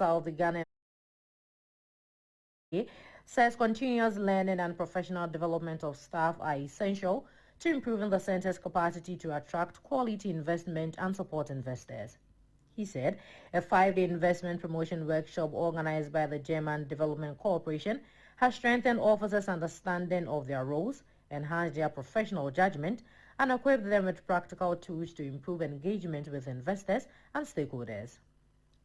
of the Ghana says continuous learning and professional development of staff are essential to improving the center's capacity to attract quality investment and support investors. He said a 5-day investment promotion workshop organized by the German Development Corporation has strengthened officers' understanding of their roles, enhanced their professional judgment, and equipped them with practical tools to improve engagement with investors and stakeholders.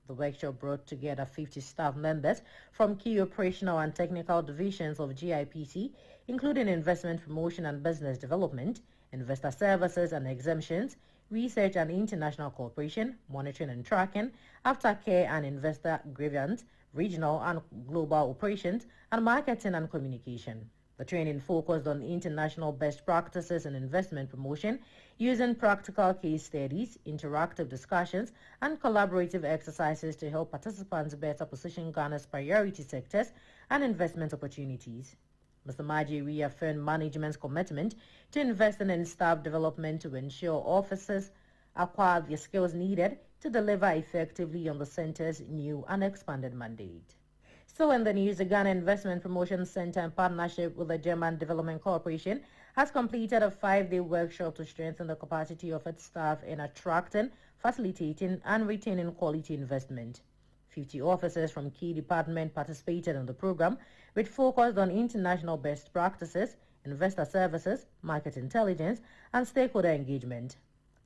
The workshop brought together 50 staff members from key operational and technical divisions of GIPC, including investment promotion and business development, investor services and exemptions, research and international cooperation, monitoring and tracking, aftercare and investor grievance, regional and global operations, and marketing and communication. The training focused on international best practices in investment promotion, using practical case studies, interactive discussions, and collaborative exercises to help participants better position Ghana's priority sectors and investment opportunities. Mr. Maji reaffirmed management's commitment to investing in staff development to ensure officers acquire the skills needed to deliver effectively on the center's new and expanded mandate. Still in the news, the Ghana Investment Promotion Center, in partnership with the German Development Corporation, has completed a 5-day workshop to strengthen the capacity of its staff in attracting, facilitating, and retaining quality investment. 50 officers from key departments participated in the program, which focused on international best practices, investor services, market intelligence, and stakeholder engagement.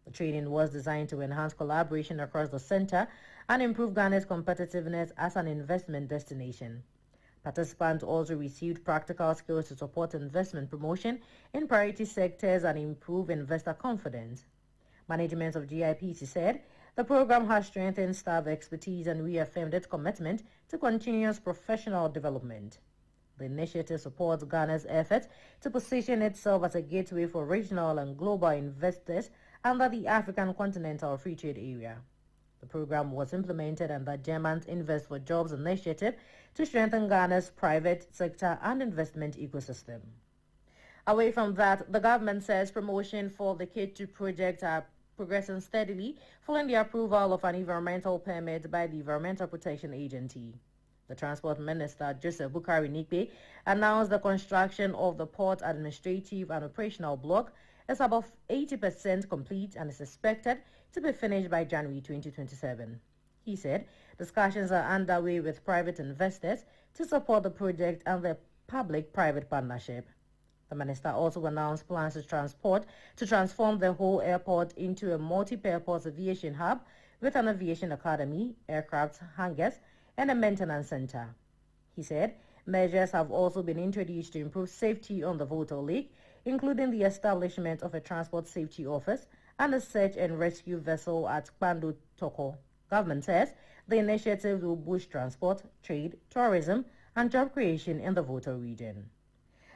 The training was designed to enhance collaboration across the center and improve Ghana's competitiveness as an investment destination. Participants also received practical skills to support investment promotion in priority sectors and improve investor confidence. Management of GIPC said the program has strengthened staff expertise and reaffirmed its commitment to continuous professional development. The initiative supports Ghana's efforts to position itself as a gateway for regional and global investors under the African Continental Free Trade Area. The program was implemented under German's Invest for Jobs initiative to strengthen Ghana's private sector and investment ecosystem. Away from that, the government says promotion for the K2 project are progressing steadily following the approval of an environmental permit by the Environmental Protection Agency. The Transport Minister, Joseph Bukari Nikbe, announced the construction of the port administrative and operational block is about 80% complete and is expected to be finished by January 2027. He said discussions are underway with private investors to support the project and the public-private partnership. The minister also announced plans to transform the whole airport into a multi-purpose aviation hub with an aviation academy, aircraft hangars, and a maintenance center. He said measures have also been introduced to improve safety on the Volta Lake, including the establishment of a transport safety office and a search and rescue vessel at Kpando Toko. Government says the initiative will boost transport, trade, tourism, and job creation in the Volta region.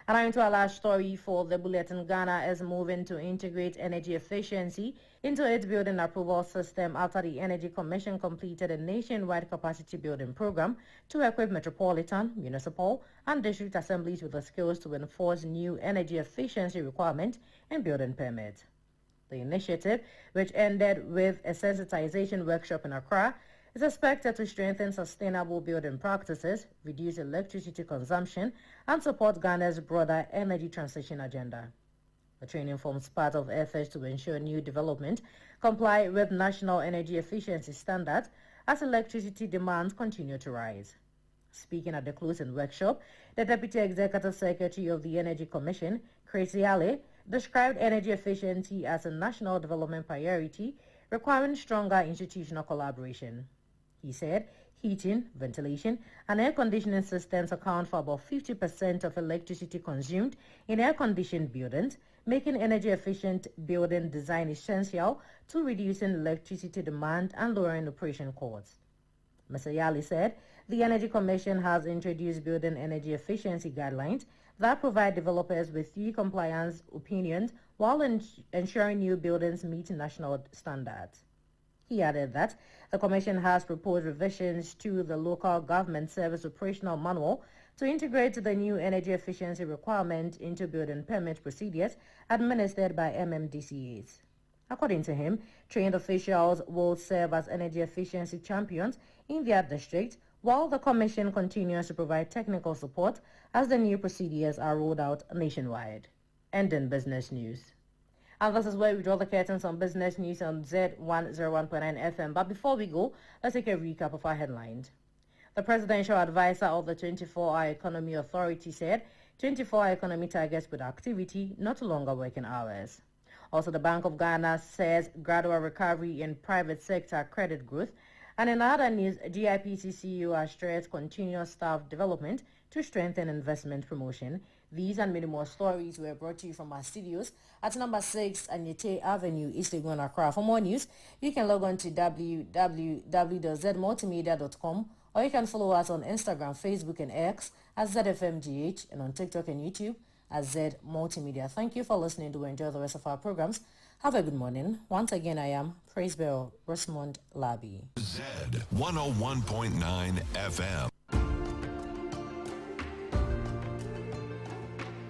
And on to our last story for the bulletin. Ghana is moving to integrate energy efficiency into its building approval system after the Energy Commission completed a nationwide capacity building program to equip metropolitan, municipal, and district assemblies with the skills to enforce new energy efficiency requirements and building permits. The initiative, which ended with a sensitization workshop in Accra, is expected to strengthen sustainable building practices, reduce electricity consumption, and support Ghana's broader energy transition agenda. The training forms part of efforts to ensure new development comply with national energy efficiency standards as electricity demands continue to rise. Speaking at the closing workshop, the Deputy Executive Secretary of the Energy Commission, Chris Yale, described energy efficiency as a national development priority requiring stronger institutional collaboration. He said heating, ventilation, and air conditioning systems account for about 50% of electricity consumed in air-conditioned buildings, making energy-efficient building design essential to reducing electricity demand and lowering operation costs. Mr. Yali said the Energy Commission has introduced building energy efficiency guidelines that provide developers with 3 compliance opinions while ensuring new buildings meet national standards. He added that the Commission has proposed revisions to the Local Government Service Operational Manual to integrate the new energy efficiency requirement into building permit procedures administered by MMDCAs. According to him, trained officials will serve as energy efficiency champions in their district, while the Commission continues to provide technical support as the new procedures are rolled out nationwide. And in business news. And this is where we draw the curtains on business news on Z101.9 FM. But before we go, let's take a recap of our headlines. The presidential advisor of the 24-Hour Economy Authority said 24-hour economy targets productivity, not longer working hours. Also, the Bank of Ghana says gradual recovery in private sector credit growth. And in other news, GIPC CEO has stressed continuous staff development to strengthen investment promotion. These and many more stories were brought to you from our studios at number 6 Anyete Avenue, East Legon, Accra. For more news, you can log on to www.zmultimedia.com, or you can follow us on Instagram, Facebook, and X at ZFMGH, and on TikTok and YouTube at Z Multimedia. Thank you for listening. Do enjoy the rest of our programs. Have a good morning. Once again, I am Praise Bell Rosamond Labi. Z 101.9 FM.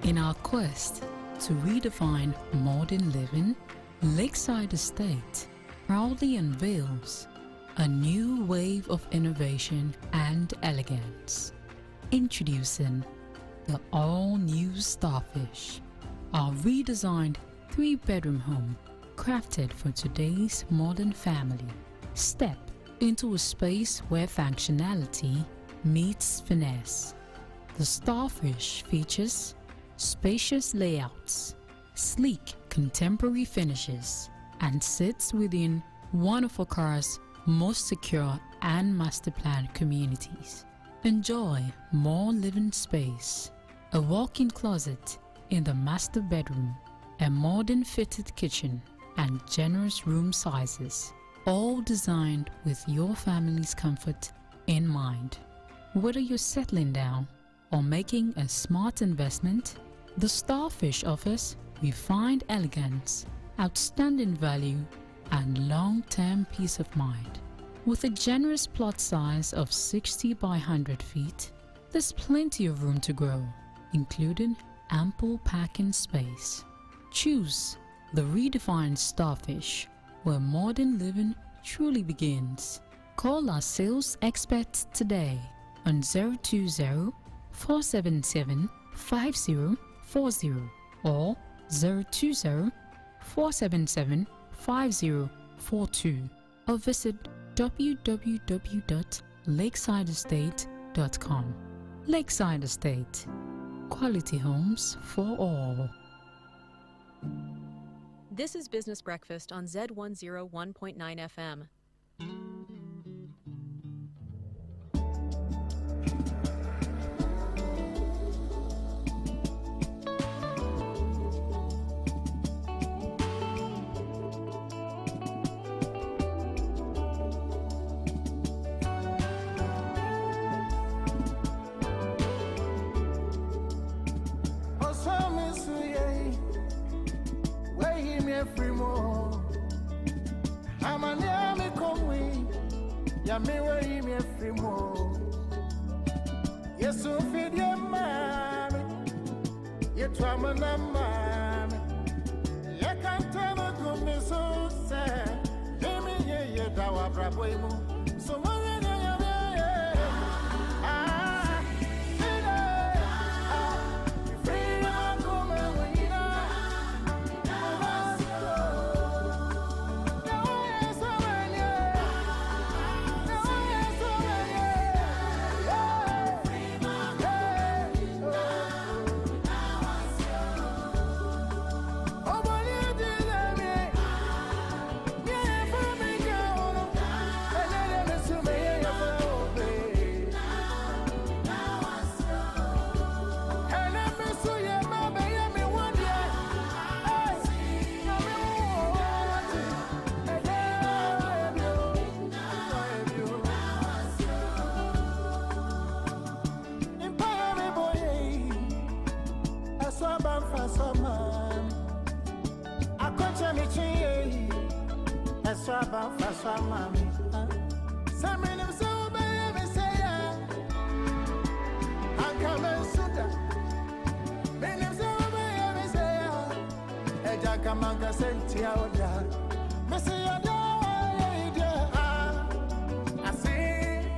In our quest to redefine modern living, Lakeside Estate proudly unveils a new wave of innovation and elegance. Introducing the all-new Starfish, our redesigned 3-bedroom home crafted for today's modern family. Step into a space where functionality meets finesse. The Starfish features spacious layouts, sleek contemporary finishes, and sits within one of Accra's most secure and master-planned communities. Enjoy more living space, a walk-in closet in the master bedroom, a modern fitted kitchen, and generous room sizes, all designed with your family's comfort in mind. Whether you're settling down or making a smart investment, the Starfish offers refined elegance, outstanding value, and long-term peace of mind. With a generous plot size of 60 by 100 feet, there's plenty of room to grow, including ample parking space. Choose the redefined Starfish, where modern living truly begins. Call our sales experts today on 020-477-5040 or 020-477-5042, or visit www.lakesideestate.com. Lakeside Estate, quality homes for all. This is Business Breakfast on Z101.9 FM. I see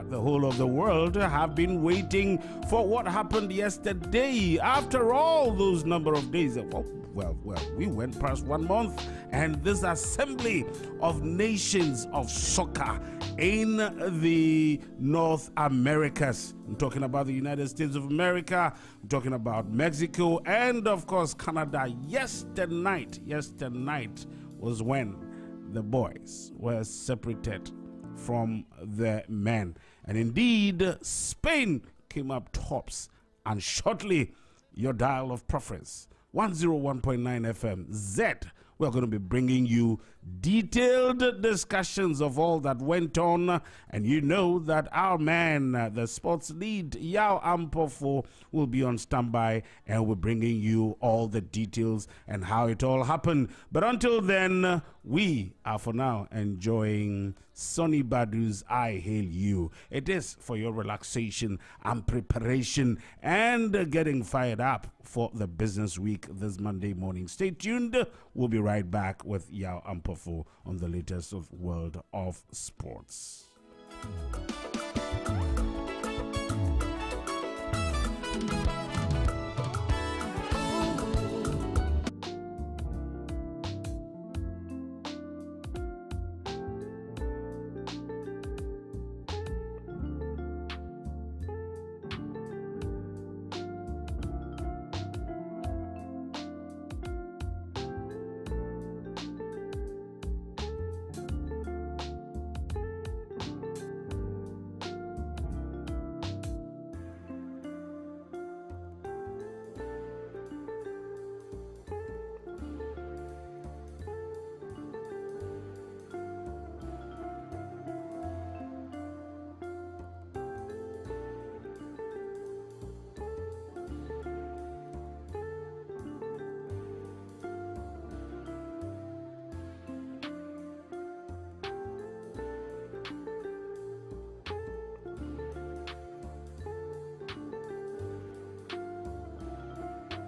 the whole of the world have been waiting for what happened yesterday. After all those number of days, we went past 1 month, and this assembly of nations of soccer in the North Americas. I'm talking about the United States of America, I'm talking about Mexico, and of course Canada. Yesterday night was when the boys were separated from the men. And indeed, Spain came up tops. And shortly, your dial of preference, 101.9 FM, Zed. We're going to be bringing you detailed discussions of all that went on. And you know that our man, the sports lead, Yao Ampofo, will be on standby, and we're bringing you all the details and how it all happened. But until then, we are for now enjoying Sonny Badu's I Hail You. It is for your relaxation and preparation and getting fired up for the business week this Monday morning. Stay tuned. We'll be right back with Yao Ampofo on the latest of World of Sports.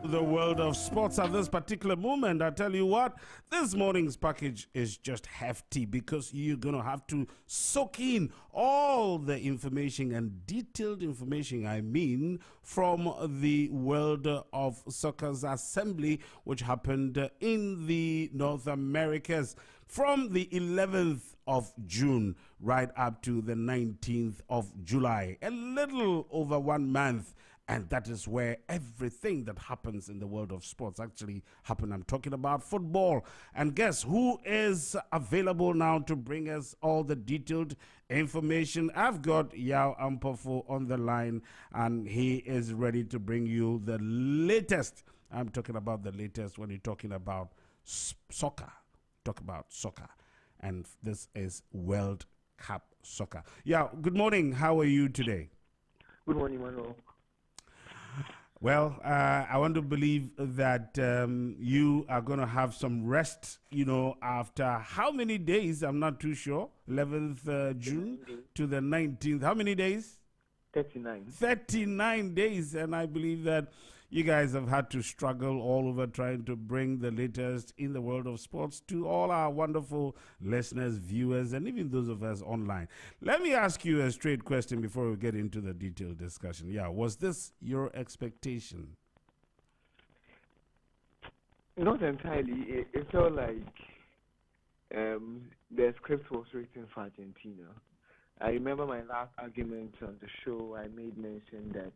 The world of sports at this particular moment. I tell you what, this morning's package is just hefty because you're going to have to soak in all the information and detailed information, I mean, from the World of Soccer's assembly, which happened in the North Americas from the 11th of June right up to the 19th of July. A little over 1 month. And that is where everything that happens in the world of sports actually happen. I'm talking about football. And guess who is available now to bring us all the detailed information? I've got Yao Ampofo on the line, and he is ready to bring you the latest. I'm talking about the latest when you're talking about soccer. Talk about soccer. And this is World Cup soccer. Yeah, good morning. How are you today? Good morning, Manuel. Well, I want to believe that you are going to have some rest, after how many days? I'm not too sure. 11th June to the 19th. How many days? 39. 39 days. And I believe that you guys have had to struggle all over trying to bring the latest in the world of sports to all our wonderful listeners, viewers, and even those of us online. Let me ask you a straight question before we get into the detailed discussion. Yeah, was this your expectation? Not entirely. It felt like the script was written for Argentina. I remember my last argument on the show, I made mention that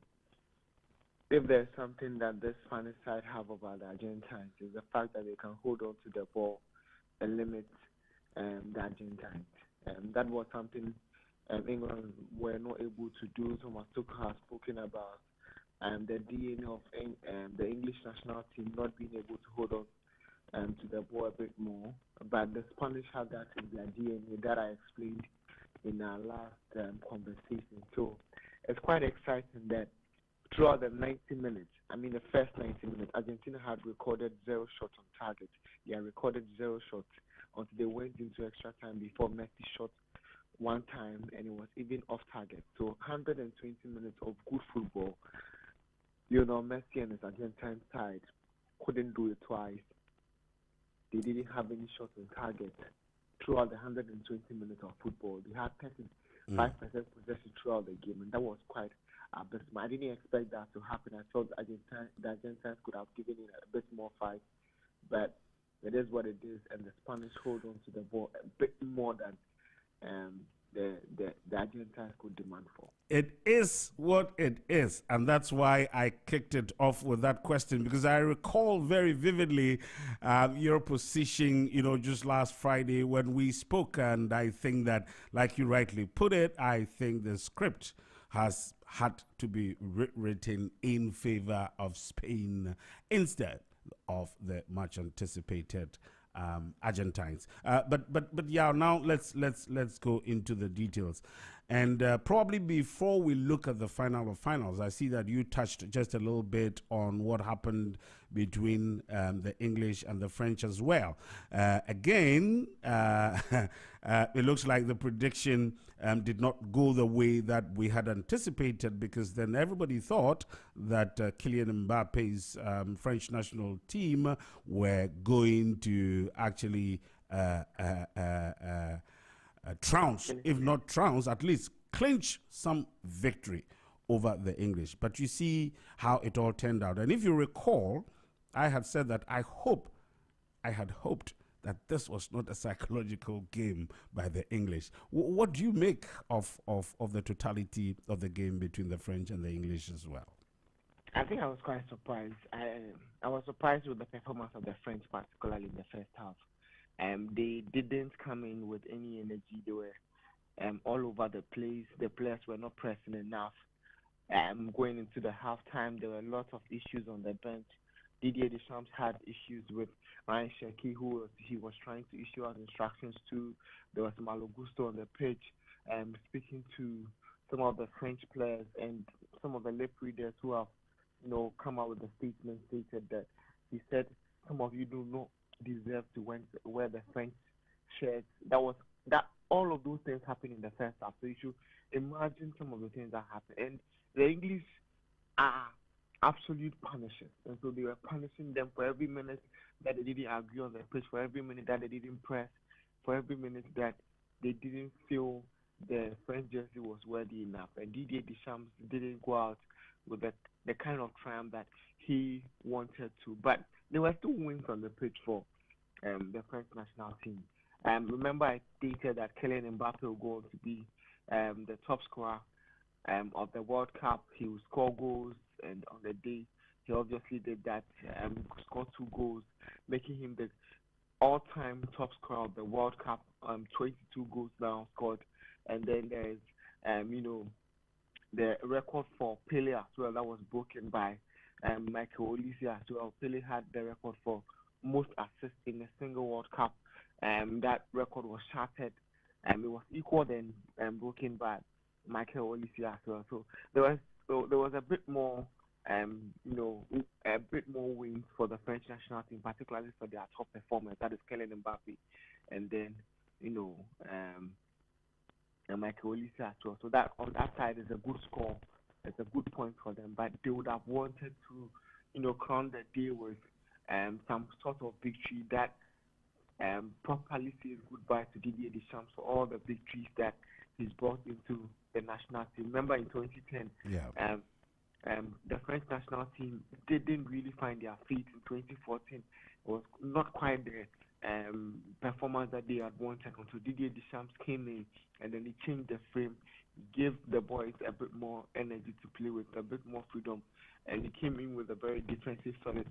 if there's something that this Spanish side have about the Argentines, is the fact that they can hold on to the ball and limit the Argentines. That was something England were not able to do. Thomas Tuchel has spoken about the DNA of the English national team not being able to hold on to the ball a bit more. But the Spanish have that in their DNA that I explained in our last conversation. So it's quite exciting that throughout the 90 minutes, the first 90 minutes, Argentina had recorded 0 shots on target. They had recorded 0 shots until they went into extra time before Messi shot one time, and it was even off target. So 120 minutes of good football. Messi and his Argentine side couldn't do it twice. They didn't have any shots on target throughout the 120 minutes of football. They had 5% possession throughout the game, and that was quite abysmal. I didn't expect that to happen. I thought the Argentines could have given it a bit more fight, but it is what it is, and the Spanish hold on to the ball a bit more than the Argentines could demand for. It is what it is, and that's why I kicked it off with that question, because I recall very vividly your position, just last Friday when we spoke, and I think that, like you rightly put it, I think the script has had to be written in favor of Spain instead of the much anticipated Argentines. But yeah, now let's go into the details. And probably before we look at the final of finals, I see that you touched just a little bit on what happened between the English and the French as well. Again, it looks like the prediction did not go the way that we had anticipated, because then everybody thought that Kylian Mbappe's French national team were going to actually trounce, if not trounce, at least clinch some victory over the English. But you see how it all turned out. And if you recall, I had said that I had hoped that this was not a psychological game by the English. What do you make of the totality of the game between the French and the English as well? I think I was quite surprised. I was surprised with the performance of the French, particularly in the first half. They didn't come in with any energy. They were all over the place. The players were not pressing enough. Going into the halftime, there were lots of issues on the bench. Didier Deschamps had issues with Ryan Cherki, who he was trying to issue out instructions to. There was Malo Gusto on the pitch, speaking to some of the French players, and some of the lip readers who have, come out with a statement, stated that he said, some of you do not deserve to wear the French shirts. That all of those things happened in the first half. So you should imagine some of the things that happened. And the English are absolute punishers, and so they were punishing them for every minute that they didn't agree on the pitch, for every minute that they didn't press, for every minute that they didn't feel the French jersey was worthy enough. And Didier Deschamps didn't go out with the kind of triumph that he wanted to. But there were still wins on the pitch for the French national team. Remember, I stated that Kylian Mbappe will go on to be the top scorer of the World Cup. He will score goals, and on the day, he obviously did that. Scored 2 goals, making him the all-time top scorer of the World Cup. 22 goals now scored, and then there's the record for Pele as well that was broken by Michael Olise as well. Pele had the record for most assists in a single World Cup. That record was shattered, and it was equal then broken by Michael Olise as well. So there was a bit more, a bit more wins for the French national team, particularly for their top performers. That is Kylian Mbappe, and then and Michael Olise as well. So that on that side is a good score. It's a good point for them, but they would have wanted to, crown the day with some sort of victory that properly says goodbye to Didier Deschamps for all the victories that he's brought into the national team. Remember in 2010, the French national team didn't really find their feet. In 2014, it was not quite the performance that they had wanted until Didier Deschamps came in, and then he changed the frame, gave the boys a bit more energy to play with, a bit more freedom, and he came in with a very defensively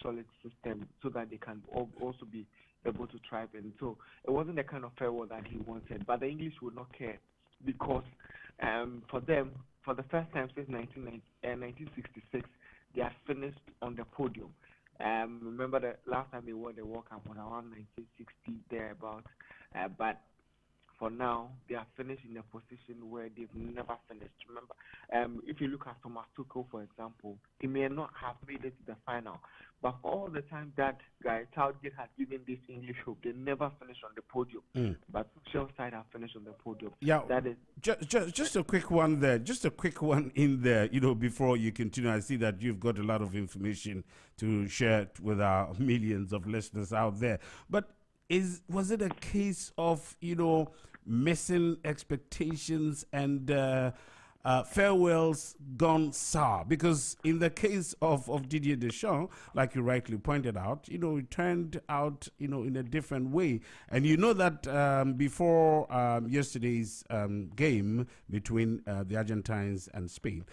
solid system so that they can also be able to thrive. And so it wasn't the kind of farewell that he wanted, but the English would not care, because for them, for the first time since 1966, they are finished on the podium. Remember the last time they won the World Cup was around 1960 thereabouts, but for now they are finished in a position where they've never finished. Remember, if you look at Thomas Tuchel, for example, he may not have made it to the final, but for all the time that guy Southgate has given this English hope, they never finished on the podium. But Tuchel's side have finished on the podium. Yeah, that is just a quick one there, just a quick one in there. Before you continue, I see that you've got a lot of information to share with our millions of listeners out there. But was it a case of missing expectations and farewells gone sour? Because in the case of Didier Deschamps, like you rightly pointed out, it turned out, in a different way. And you know that before yesterday's game between the Argentines and Spain,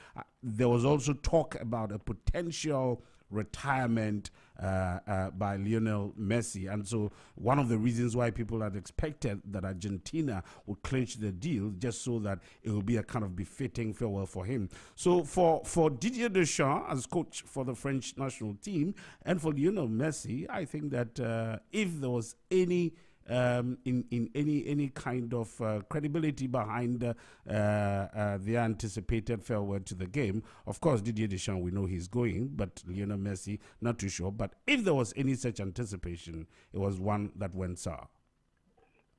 there was also talk about a potential retirement by Lionel Messi. And so one of the reasons why people had expected that Argentina would clinch the deal, just so that it will be a kind of befitting farewell for him. So for Didier Deschamps as coach for the French national team and for Lionel Messi, I think that if there was any in any kind of credibility behind the anticipated farewell to the game. Of course, Didier Deschamps, we know he's going, but Lionel Messi, not too sure. But if there was any such anticipation, it was one that went sour.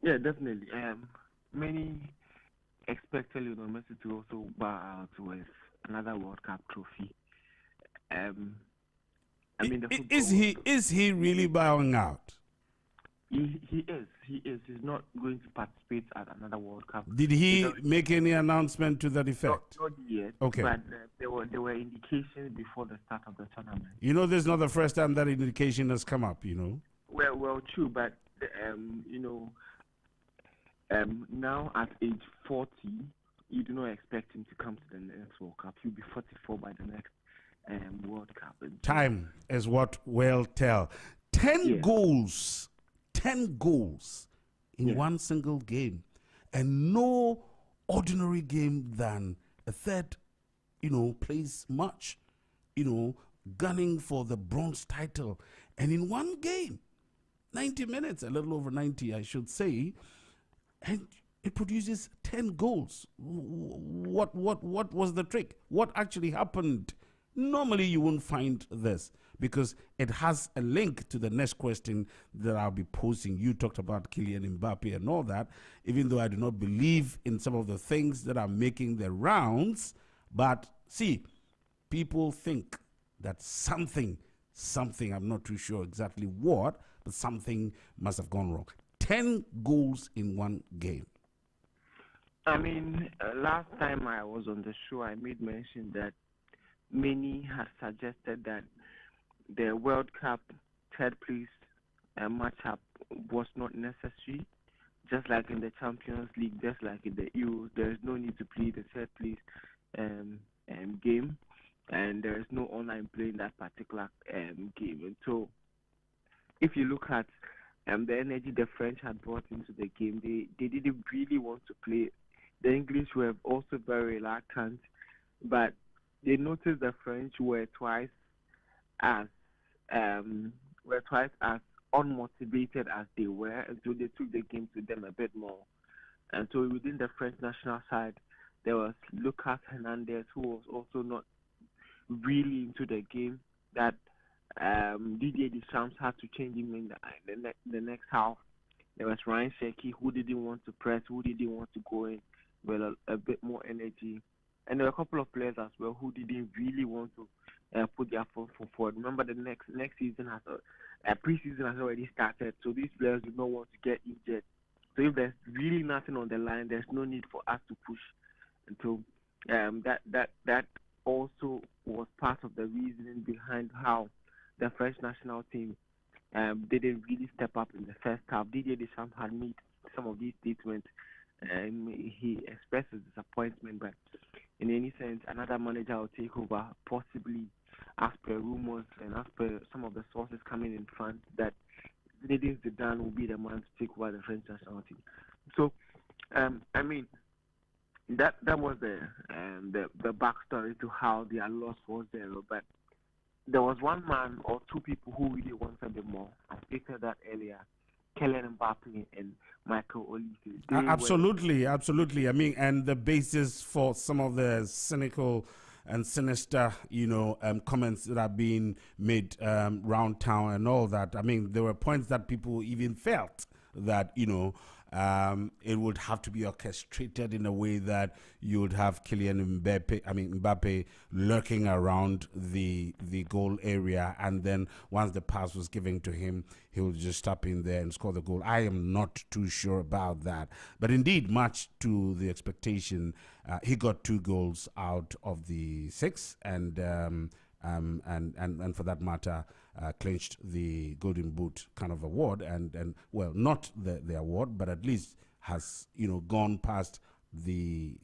Yeah, definitely. Many expected Lionel Messi to also bow out with another World Cup trophy. I mean, is he really bowing out? He is. He's not going to participate at another World Cup. Did he make any announcement to that effect? Not yet. Okay. But there were indications before the start of the tournament. This is not the first time that indication has come up. Well, true. But now at age 40, you do not expect him to come to the next World Cup. He'll be 44 by the next World Cup. Time is what will tell. 10 goals. 10 goals in one single game, and no ordinary game than a third, place match, gunning for the bronze title. And in one game, 90 minutes, a little over 90, I should say, and it produces 10 goals. What was the trick? What actually happened? Normally, you won't find this, because it has a link to the next question that I'll be posing. You talked about Kylian Mbappe and all that, even though I do not believe in some of the things that are making the rounds. But see, people think that something, I'm not too sure exactly what, but something must have gone wrong. 10 goals in one game. I mean, last time I was on the show, I made mention that many had suggested that the World Cup third place matchup was not necessary. Just like in the Champions League, just like in the Euros, there is no need to play the third place game, and there is no online play in that particular game. And so, if you look at the energy the French had brought into the game, they didn't really want to play. The English were also very reluctant, but they noticed the French were twice as unmotivated as they were, and so they took the game to them a bit more. And so within the French national side, there was Lucas Hernandez, who was also not really into the game. That Didier Deschamps had to change him in the next half. There was Ryan Sheki, who didn't want to press, who didn't want to go in with a bit more energy. And there were a couple of players as well who didn't really want to put their foot forward. Remember, the next season preseason has already started, so these players do not want to get injured. So if there's really nothing on the line, there's no need for us to push. And so that also was part of the reasoning behind how the French national team didn't really step up in the first half. Didier Deschamps had made some of these statements. He expressed his disappointment, but in any sense, another manager will take over, possibly as per rumors and as per some of the sources coming in France, that Zinedine Zidane will be the man to take over the French national team. So, I mean, that was the backstory to how their loss was there. But there was one man or two people who really wanted it more. I stated that earlier. Kylian Mbappe and Michael Olise. Absolutely. I mean, and the basis for some of the cynical and sinister, comments that are being made round town and all that. I mean, there were points that people even felt that, it would have to be orchestrated in a way that you would have Mbappe lurking around the goal area, and then once the pass was given to him, he would just stop in there and score the goal. I am not too sure about that, but indeed, much to the expectation, he got 2 goals out of the 6, and for that matter, clinched the Golden Boot kind of award, and well, not the award, but at least has gone past the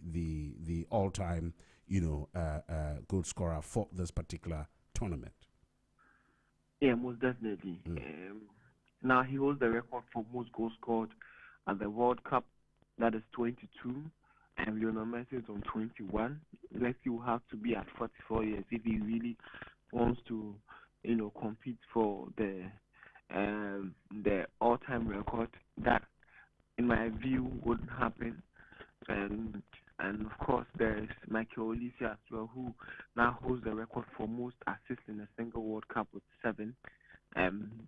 all-time goal scorer for this particular tournament. Yeah, most definitely. Now he holds the record for most goals scored at the World Cup. That is 22, and Lionel Messi is on 21. Messi will have to be at 44 years if he really wants to, compete for the all-time record. That, in my view, wouldn't happen. And of course, there is Michael Olise as well, who now holds the record for most assists in a single World Cup with 7.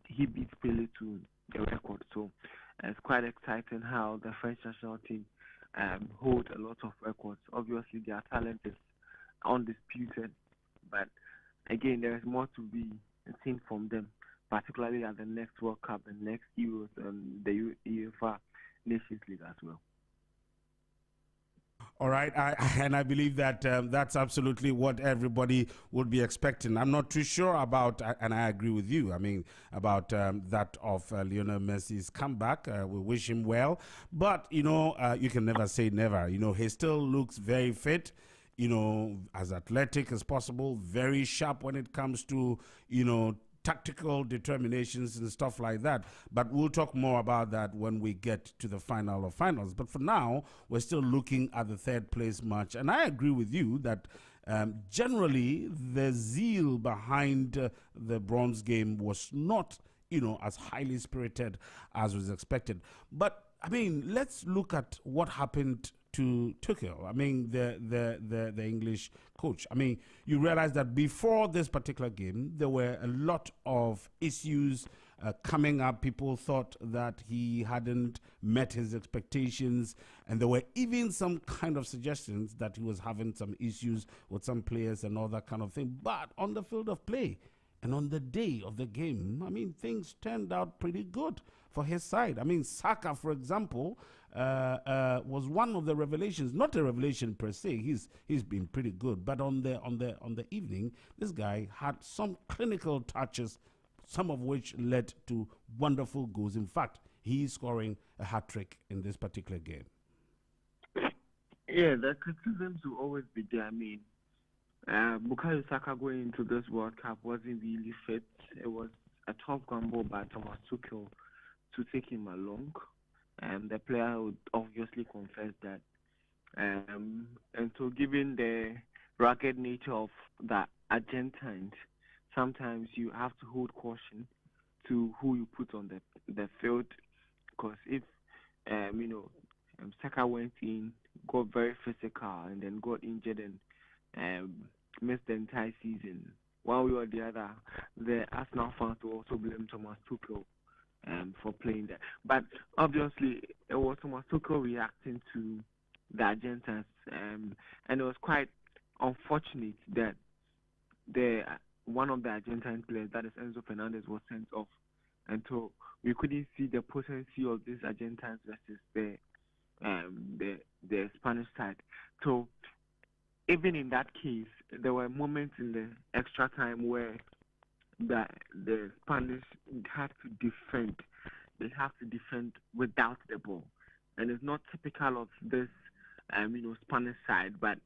He beats Pele to the record. So it's quite exciting how the French national team hold a lot of records. Obviously, their talent is undisputed, but again, there is more to be seen from them, particularly at the next World Cup and next Euros and the UEFA Nations League as well. All right, I believe that that's absolutely what everybody would be expecting. I'm not too sure about, and I agree with you, about that of Lionel Messi's comeback. We wish him well, but, you can never say never. He still looks very fit, as athletic as possible, very sharp when it comes to, tactical determinations and stuff like that. But we'll talk more about that when we get to the final of finals. But for now, we're still looking at the 3rd place match. And I agree with you that generally the zeal behind the bronze game was not, as highly spirited as was expected. But, let's look at what happened to Tuchel. The English coach. You realize that before this particular game, there were a lot of issues coming up. People thought that he hadn't met his expectations, and there were even some kind of suggestions that he was having some issues with some players and all that kind of thing. But on the field of play and on the day of the game, things turned out pretty good for his side. Saka, for example, was one of the revelations. Not a revelation per se. He's been pretty good, but on the evening, this guy had some clinical touches, some of which led to wonderful goals. In fact, he's scoring a hat-trick in this particular game. Yeah, the criticisms will always be there. Bukayo Saka going into this World Cup wasn't really fit. It was a tough gamble by Thomas Tuchel to take him along. The player would obviously confess that. And so given the rugged nature of the Argentines, sometimes you have to hold caution to who you put on the field, because if Saka went in, got very physical, and then got injured and missed the entire season, one way or the other, the Arsenal fans will also blame Thomas Tuchel for playing there. But obviously, it was Thomas Tuchel reacting to the Argentines, and it was quite unfortunate that one of the Argentine players, that is Enzo Fernandez, was sent off, and so we couldn't see the potency of these Argentines versus the Spanish side. So even in that case, there were moments in the extra time where the Spanish had to defend. They have to defend without the ball, and it's not typical of this, Spanish side. But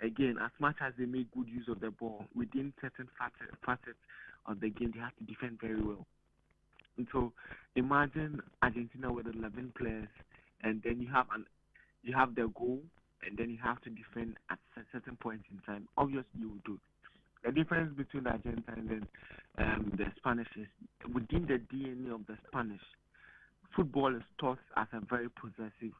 again, as much as they make good use of the ball, within certain facets of the game, they have to defend very well. And so, imagine Argentina with 11 players, and then you have the goal, and then you have to defend at certain points in time. Obviously, you will do. The difference between the Argentines and the Spanish is within the DNA of the Spanish. Football is taught as a very possessive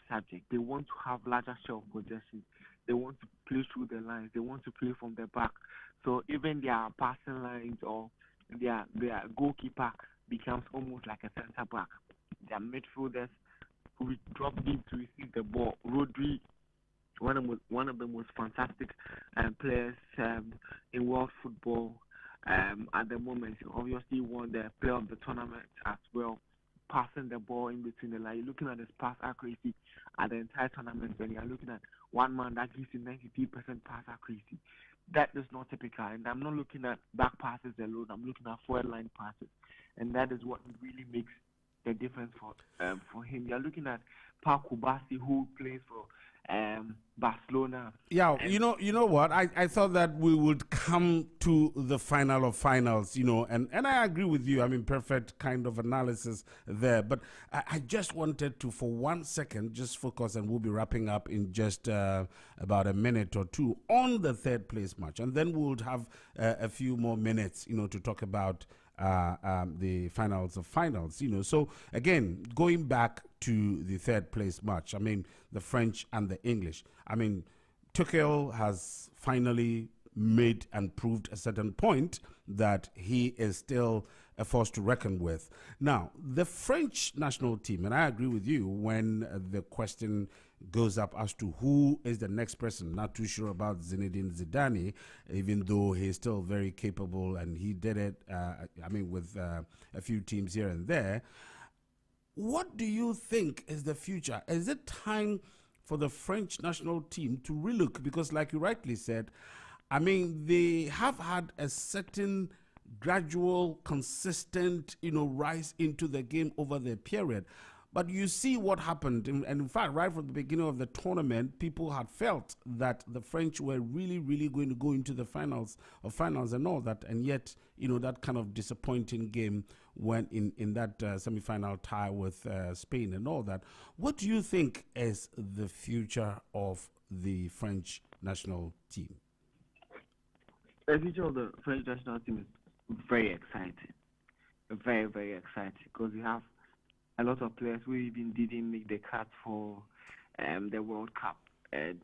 subject. They want to have larger share of possession. They want to play through the lines. They want to play from the back. So even their passing lines or their goalkeeper becomes almost like a center back. Their midfielders who will drop deep to receive the ball. Rodri, one of the most fantastic players in world football at the moment. He obviously won the player of the tournament as well, passing the ball in between the line. You're looking at his pass accuracy at the entire tournament, when you're looking at one man that gives you 93% pass accuracy. That is not typical, and I'm not looking at back passes alone. I'm looking at forward line passes, and that is what really makes the difference for him. You're looking at Paul Kubasi, who plays for Barcelona. Yeah, you know what? I thought that we would come to the final of finals, and I agree with you. I mean, perfect kind of analysis there. But I just wanted to, for 1 second, just focus, and we'll be wrapping up in just about a minute or two on the third place match. And then we'll have a few more minutes, to talk about the finals of finals, So again, going back to the third place match, I mean, the French and the English. I mean, Tuchel has finally made and proved a certain point that he is still a force to reckon with. Now, the French national team, and I agree with you when the question goes up as to who is the next person. Not too sure about Zinedine Zidane, even though he's still very capable and he did it, with a few teams here and there. What do you think is the future? Is it time for the French national team to relook? Because like you rightly said, I mean, they have had a certain gradual, consistent, rise into the game over the period. But you see what happened. And in fact, right from the beginning of the tournament, people had felt that the French were really, really going to go into the finals and all that. And yet, that kind of disappointing game went in that semi-final tie with Spain and all that. What do you think is the future of the French national team? The future of the French national team is very exciting. Very, very exciting, because we have a lot of players who even didn't make the cut for the World Cup. And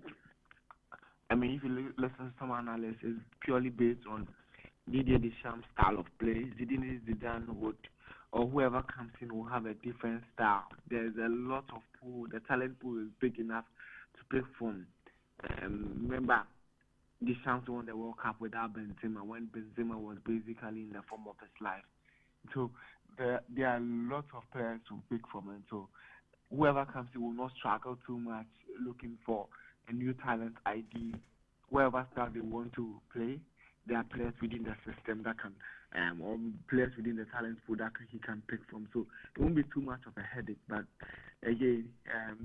I mean, if you listen to some analysis, it's purely based on Didier Deschamps' style of play. Zidane or whoever comes in will have a different style. There's a lot of pool. The talent pool is big enough to pick from. Remember, Deschamps won the World Cup without Benzema, when Benzema was basically in the form of his life. So there are lots of players to pick from, and so whoever comes in will not struggle too much looking for a new talent ID. Whoever style they want to play, there are players within the system that can, or players within the talent pool that he can pick from. So it won't be too much of a headache. But again,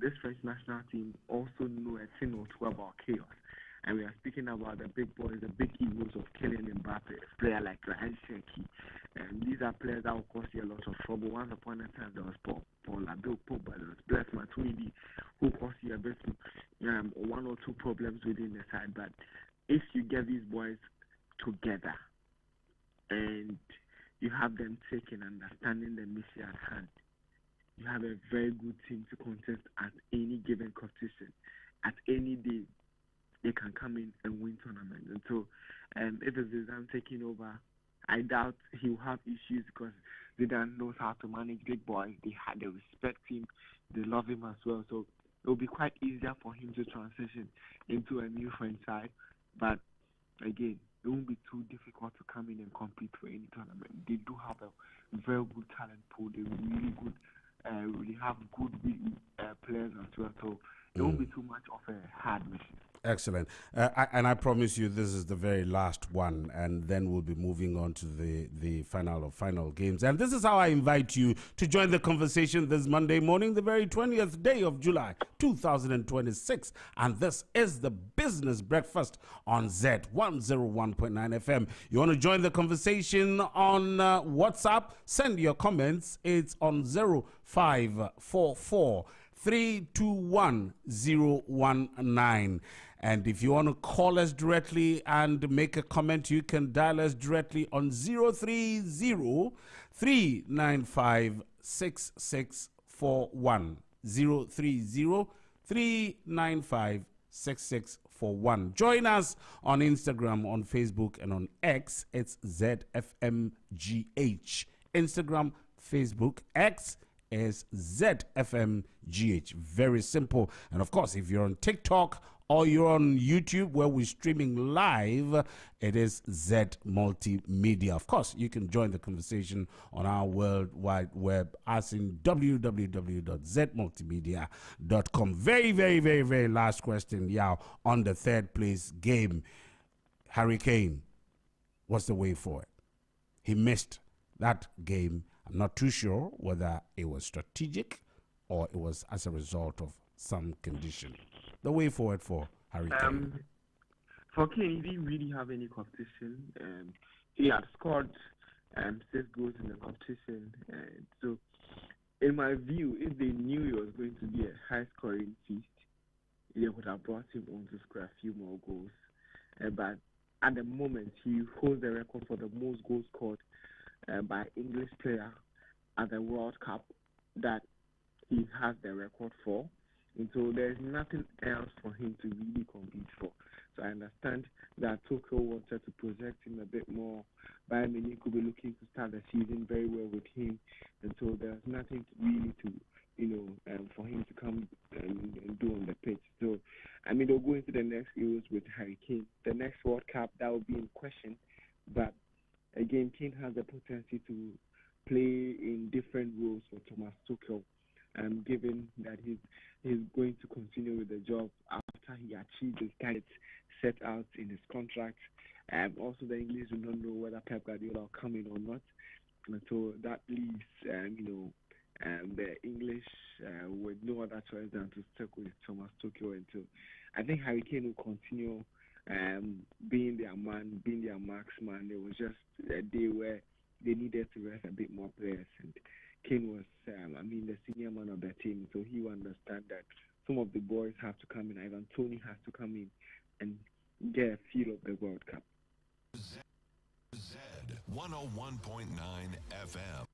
this French national team also know a thing or two about chaos. And we are speaking about the big boys, the big egos of Kylian Mbappe, a player like Ryan Cherki. And these are players that will cause you a lot of trouble. Once upon a time, there was Paul Abdul Pogba, there was Blaise Matuidi, who caused you a bit one or two problems within the side. But if you get these boys together and you have them taking, understanding the mission at hand, you have a very good team to contest at any given competition, at any day. They can come in and win tournaments. And so if it's Zidane taking over, I doubt he will have issues, because Zidane knows how to manage big boys. They respect him. They love him as well. So it will be quite easier for him to transition into a new franchise. But again, it won't be too difficult to come in and compete for any tournament. They do have a very good talent pool. They're really good. Really have good players as well. So it won't be too much of a hard mission. Excellent. And I promise you this is the very last one, and then we'll be moving on to the final of final games. And this is how I invite you to join the conversation this Monday morning, the very 20th day of July, 2026. And this is the Business Breakfast on Zed 101.9 FM. You want to join the conversation on WhatsApp? Send your comments. It's on 0544 321-019. And if you want to call us directly and make a comment, you can dial us directly on 030-395-6641. 030-395-6641. Join us on Instagram, on Facebook, and on X. It's ZFMGH. Instagram, Facebook, X. is ZFMGH. Very simple. And of course, if you're on TikTok or you're on YouTube where we're streaming live, it is Z Multimedia. Of course, you can join the conversation on our World Wide Web as in www.zmultimedia.com. Very, very, very, very last question, Yao, on the third place game. Harry Kane, what's the way forward? He missed that game. I'm not too sure whether it was strategic or it was as a result of some condition. The way forward for Harry Kane. For Kane, he didn't really have any competition. He had scored 6 goals in the competition. So, in my view, if they knew it was going to be a high-scoring feast, they would have brought him on to score a few more goals. But at the moment, he holds the record for the most goals scored by English player at the World Cup that he has the record for. And so there's nothing else for him to really compete for. So I understand that Tokyo wanted to project him a bit more. Bayern Munich could be looking to start the season very well with him. And so there's nothing really to, for him to come and do on the pitch. So, I mean, they'll go into the next Euros with Harry Kane. The next World Cup, that will be in question. But again, Kane has the potential to play in different roles for Thomas Tuchel, given that he's going to continue with the job after he achieved the targets set out in his contract. Also, the English do not know whether Pep Guardiola will come in or not. And so that leaves, the English with no other choice than to stick with Thomas Tuchel. And so I think Harry Kane will continue being their man, being their marksman. It was just a day where they needed to rest a bit more players. And Kane was, the senior man of the team, so he will understand that some of the boys have to come in. Ivan Toney has to come in and get a feel of the World Cup. Zed 101.9 FM.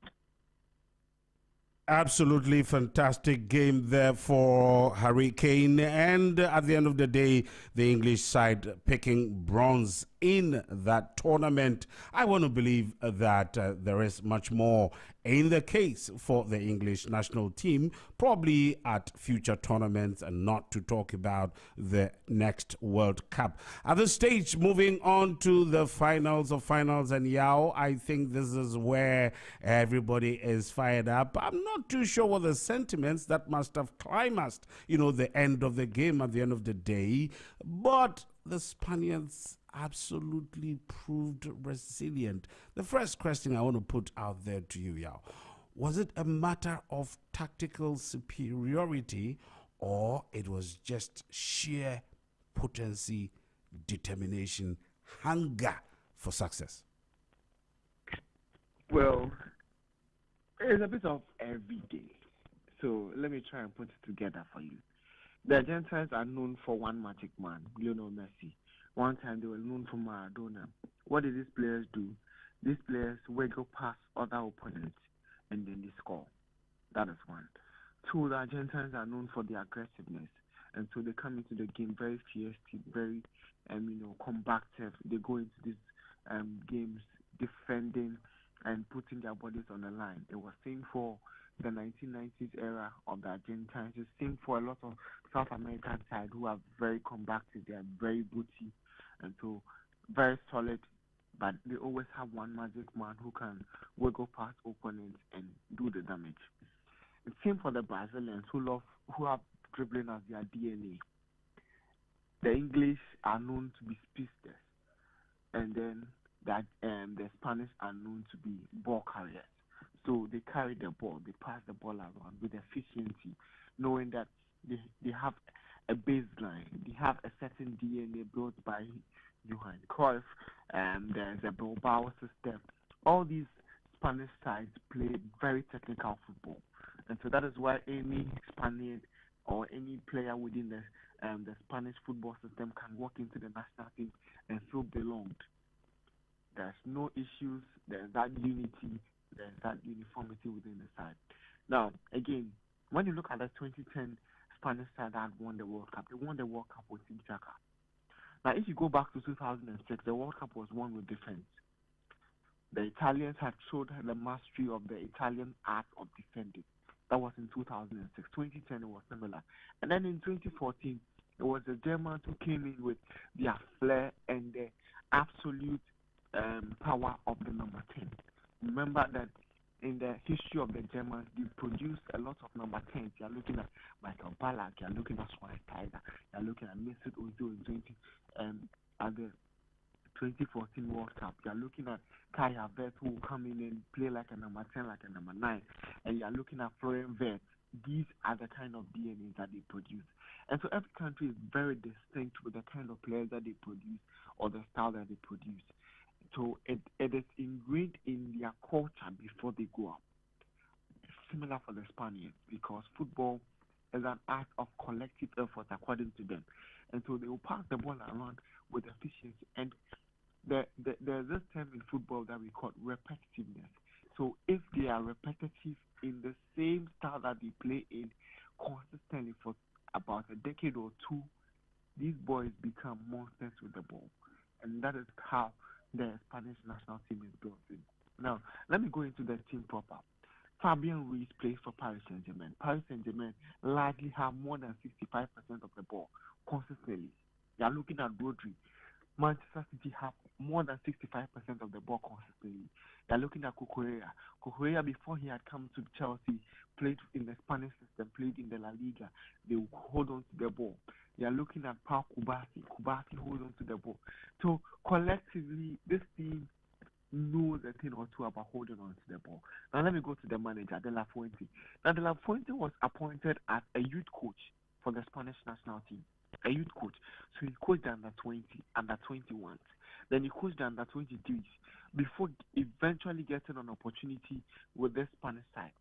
Absolutely fantastic game there for Harry Kane. And at the end of the day, the English side picking bronze in that tournament. I want to believe that there is much more in the case for the English national team, probably at future tournaments, and not to talk about the next World Cup. At this stage, moving on to the finals of finals, and Yao, I think this is where everybody is fired up. I'm not too sure what the sentiments that must have climaxed, the end of the game at the end of the day, but the Spaniards absolutely proved resilient. The first question I want to put out there to you, Yao, was it a matter of tactical superiority, or it was just sheer potency, determination, hunger for success? Well, it's a bit of every day. So let me try and put it together for you. The Argentines are known for one magic man, Lionel Messi. One time they were known for Maradona. What did these players do? These players wiggle past other opponents and then they score. That is one. Two, the Argentines are known for their aggressiveness. And so they come into the game very fierce, very combative. They go into these games defending and putting their bodies on the line. It was same for the 1990s era of the Argentines. It's same for a lot of South American side who are very combative. They are very booty and so very solid, but they always have one magic man who can wiggle past opponents and do the damage. It's same for the Brazilians who have dribbling as their DNA. The English are known to be speedsters, and then the Spanish are known to be ball carriers. So they carry the ball, they pass the ball around with efficiency, knowing that they have a baseline, they have a certain DNA built by Johan Cruyff, and there's a Bilbao system. All these Spanish sides play very technical football, and so that is why any Spaniard or any player within the Spanish football system can walk into the national team and feel belonged. There's no issues, there's that unity, there's that uniformity within the side. Now, again, when you look at the 2010 Spanish side that won the World Cup, they won the World Cup with Team Chaka. Now, if you go back to 2006, the World Cup was won with defense. The Italians had showed the mastery of the Italian art of defending. That was in 2006. 2010 it was similar, and then in 2014 it was the Germans who came in with their flair and the absolute power of the number 10. Remember that in the history of the Germans, they produced a lot of number 10s. You're looking at Michael Ballack, you're looking at Schweinsteiger, you're looking at Mesut Ozil in at the 2014 World Cup. You're looking at Kai Havertz, who will come in and play like a number 10, like a number 9. And you're looking at Florian Wirtz. These are the kind of DNAs that they produce. And so every country is very distinct with the kind of players that they produce or the style that they produce. So it is ingrained in their culture before they go up. It's similar for the Spaniards because football is an art of collective effort according to them. And so they will pass the ball around with efficiency. And there's this term in football that we call repetitiveness. So if they are repetitive in the same style that they play in consistently for about a decade or two, these boys become monsters with the ball. And that is how the Spanish national team is built in. Now, let me go into the team proper. Fabian Ruiz plays for Paris Saint-Germain. Paris Saint-Germain largely have more than 65% of the ball consistently. You are looking at Rodri. Manchester City have more than 65% of the ball consistently. They are looking at Cucurella. Cucurella, before he had come to Chelsea, played in the Spanish system, played in the La Liga. They will hold on to the ball. They are looking at Paul Kubasi. Kubasi hold on to the ball. So collectively, this team knows a thing or two about holding on to the ball. Now let me go to the manager, De La Fuente. Now De La Fuente was appointed as a youth coach for the Spanish national team. A youth coach. So he coached under 20, under 21. Then he coached under 23s before eventually getting an opportunity with the Spanish side.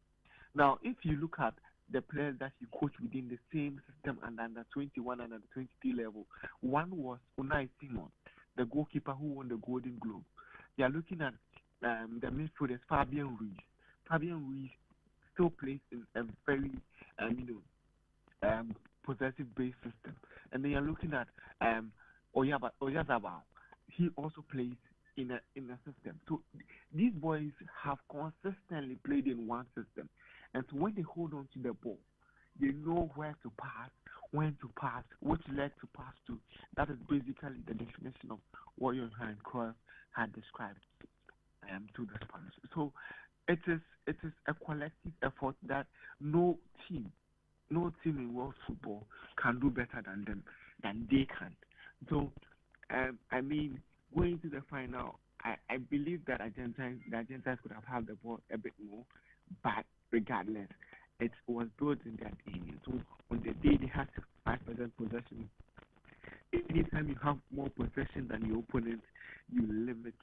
Now, if you look at the players that he coached within the same system and under 21 and under 23 level, one was Unai Simon, the goalkeeper who won the Golden Globe. They are looking at the midfielders Fabian Ruiz. Fabian Ruiz still plays in a very possessive-based system. And they are looking at Oyazabal. He also plays in a system. So these boys have consistently played in one system. And so when they hold on to the ball, they know where to pass, when to pass, which leg to pass to. That is basically the definition of what Johan Cruyff had described to the Spanish. So it is a collective effort that no team in world football can do better than them, than they can. So going to the final, I believe that the Argentines could have had the ball a bit more, but regardless, it was built in their DNA. So on the day they had 5% possession, anytime you have more possession than your opponent, you limit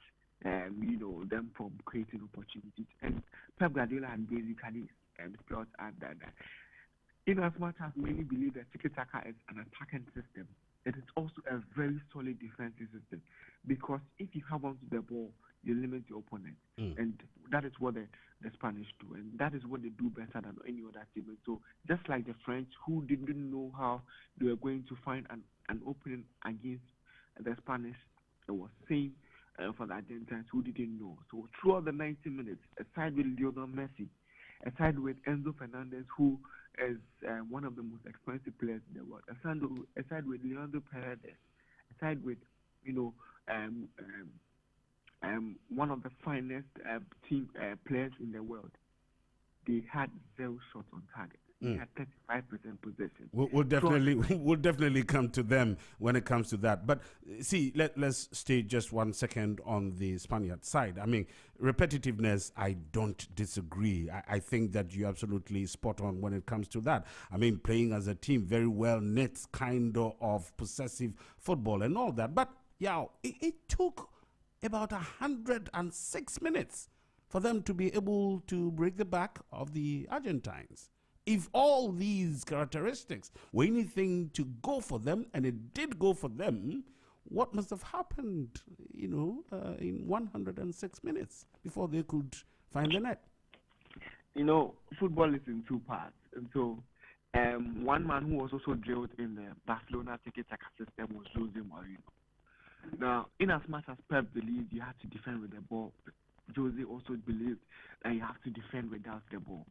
them from creating opportunities. And Pep Guardiola had basically spelled out that in as much as many believe that tiki-taka is an attacking system, it is also a very solid defensive system, because if you have onto the ball, you limit your opponent. And that is what the Spanish do, and that is what they do better than any other team. And so just like the French, who didn't know how they were going to find an opening against the Spanish, it was same for the Argentines, who didn't know. So throughout the 90 minutes, aside with Lionel Messi, aside with Enzo Fernandez, who is one of the most expensive players in the world, aside with Leandro Paredes, aside with one of the finest team players in the world, they had 0 shots on target. They had 35% possession. We'll definitely come to them when it comes to that. But see, let's stay just 1 second on the Spaniard side. I mean, repetitiveness, I don't disagree. I think that you're absolutely spot on when it comes to that. I mean, playing as a team, very well knit kind of possessive football and all that. But yeah, it took about 106 minutes for them to be able to break the back of the Argentines. If all these characteristics were anything to go for them, and it did go for them, what must have happened, in 106 minutes before they could find the net? Football is in 2 parts. And so one man who was also drilled in the Barcelona tiki-taka system was Jose Mourinho. Now, in as much as Pep believed you had to defend with the ball, Jose also believed that you have to defend without the ball.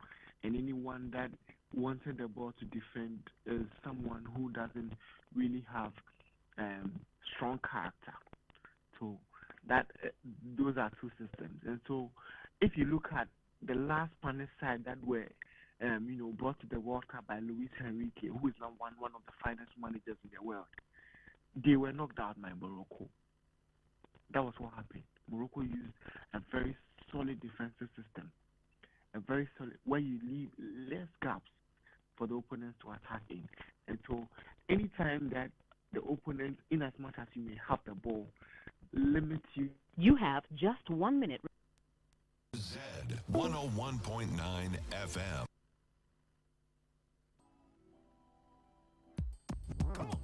and anyone that wanted the ball to defend is someone who doesn't really have strong character. So that those are two systems. And so if you look at the last Spanish side that were brought to the World Cup by Luis Enrique, who is now one of the finest managers in the world, they were knocked out by Morocco. That was what happened. Morocco used a very solid defensive system, a very solid, where you leave less gaps for the opponents to attack in. And so anytime that the opponent, in as much as you may have the ball, limits you. You have just 1 minute. Zed 101.9 FM. Come on.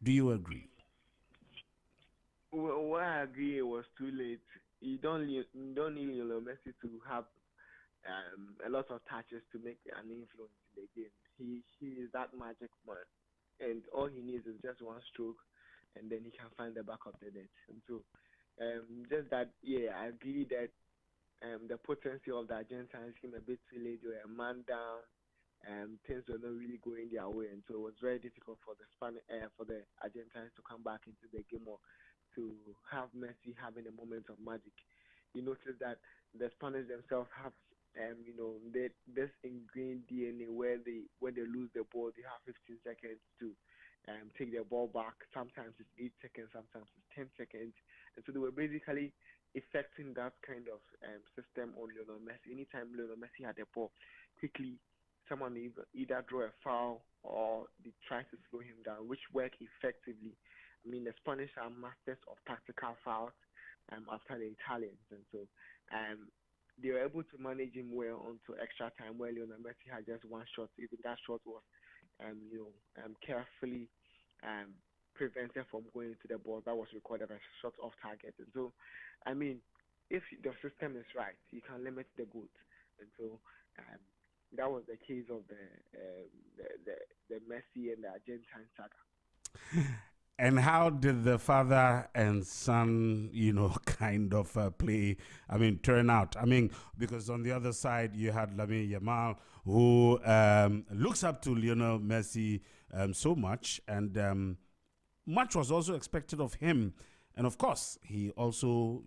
Do you agree? Well, I agree it was too late. You don't need Lionel Messi to have a lot of touches to make an influence in the game. He is that magic man, and all he needs is just one stroke, and then he can find the back of the net. And so, just that, yeah, I agree that the potency of the Argentines came a bit too late. They were a man down, and things were not really going their way, and so it was very difficult for for the Argentines to come back into the game or to have Messi having a moment of magic. You notice that the Spanish themselves have, this ingrained DNA where when they lose the ball, they have 15 seconds to take the ball back. Sometimes it's 8 seconds, sometimes it's 10 seconds, and so they were basically affecting that kind of system on Lionel Messi. Anytime Lionel Messi had the ball, quickly someone either draw a foul or they try to slow him down, which worked effectively. I mean, the Spanish are masters of tactical fouls after the Italians, and so they were able to manage him well onto extra time where Lionel Messi had just one shot. Even that shot was, carefully um, prevented from going into the ball that was recorded as a shot off target. And so, I mean, if the system is right, you can limit the goods. And so, um, that was the case of the Messi and the Argentine saga. And how did the father and son, kind of turn out? I mean, because on the other side, you had Lamine Yamal, who looks up to Lionel Messi so much, and much was also expected of him. And of course, he also,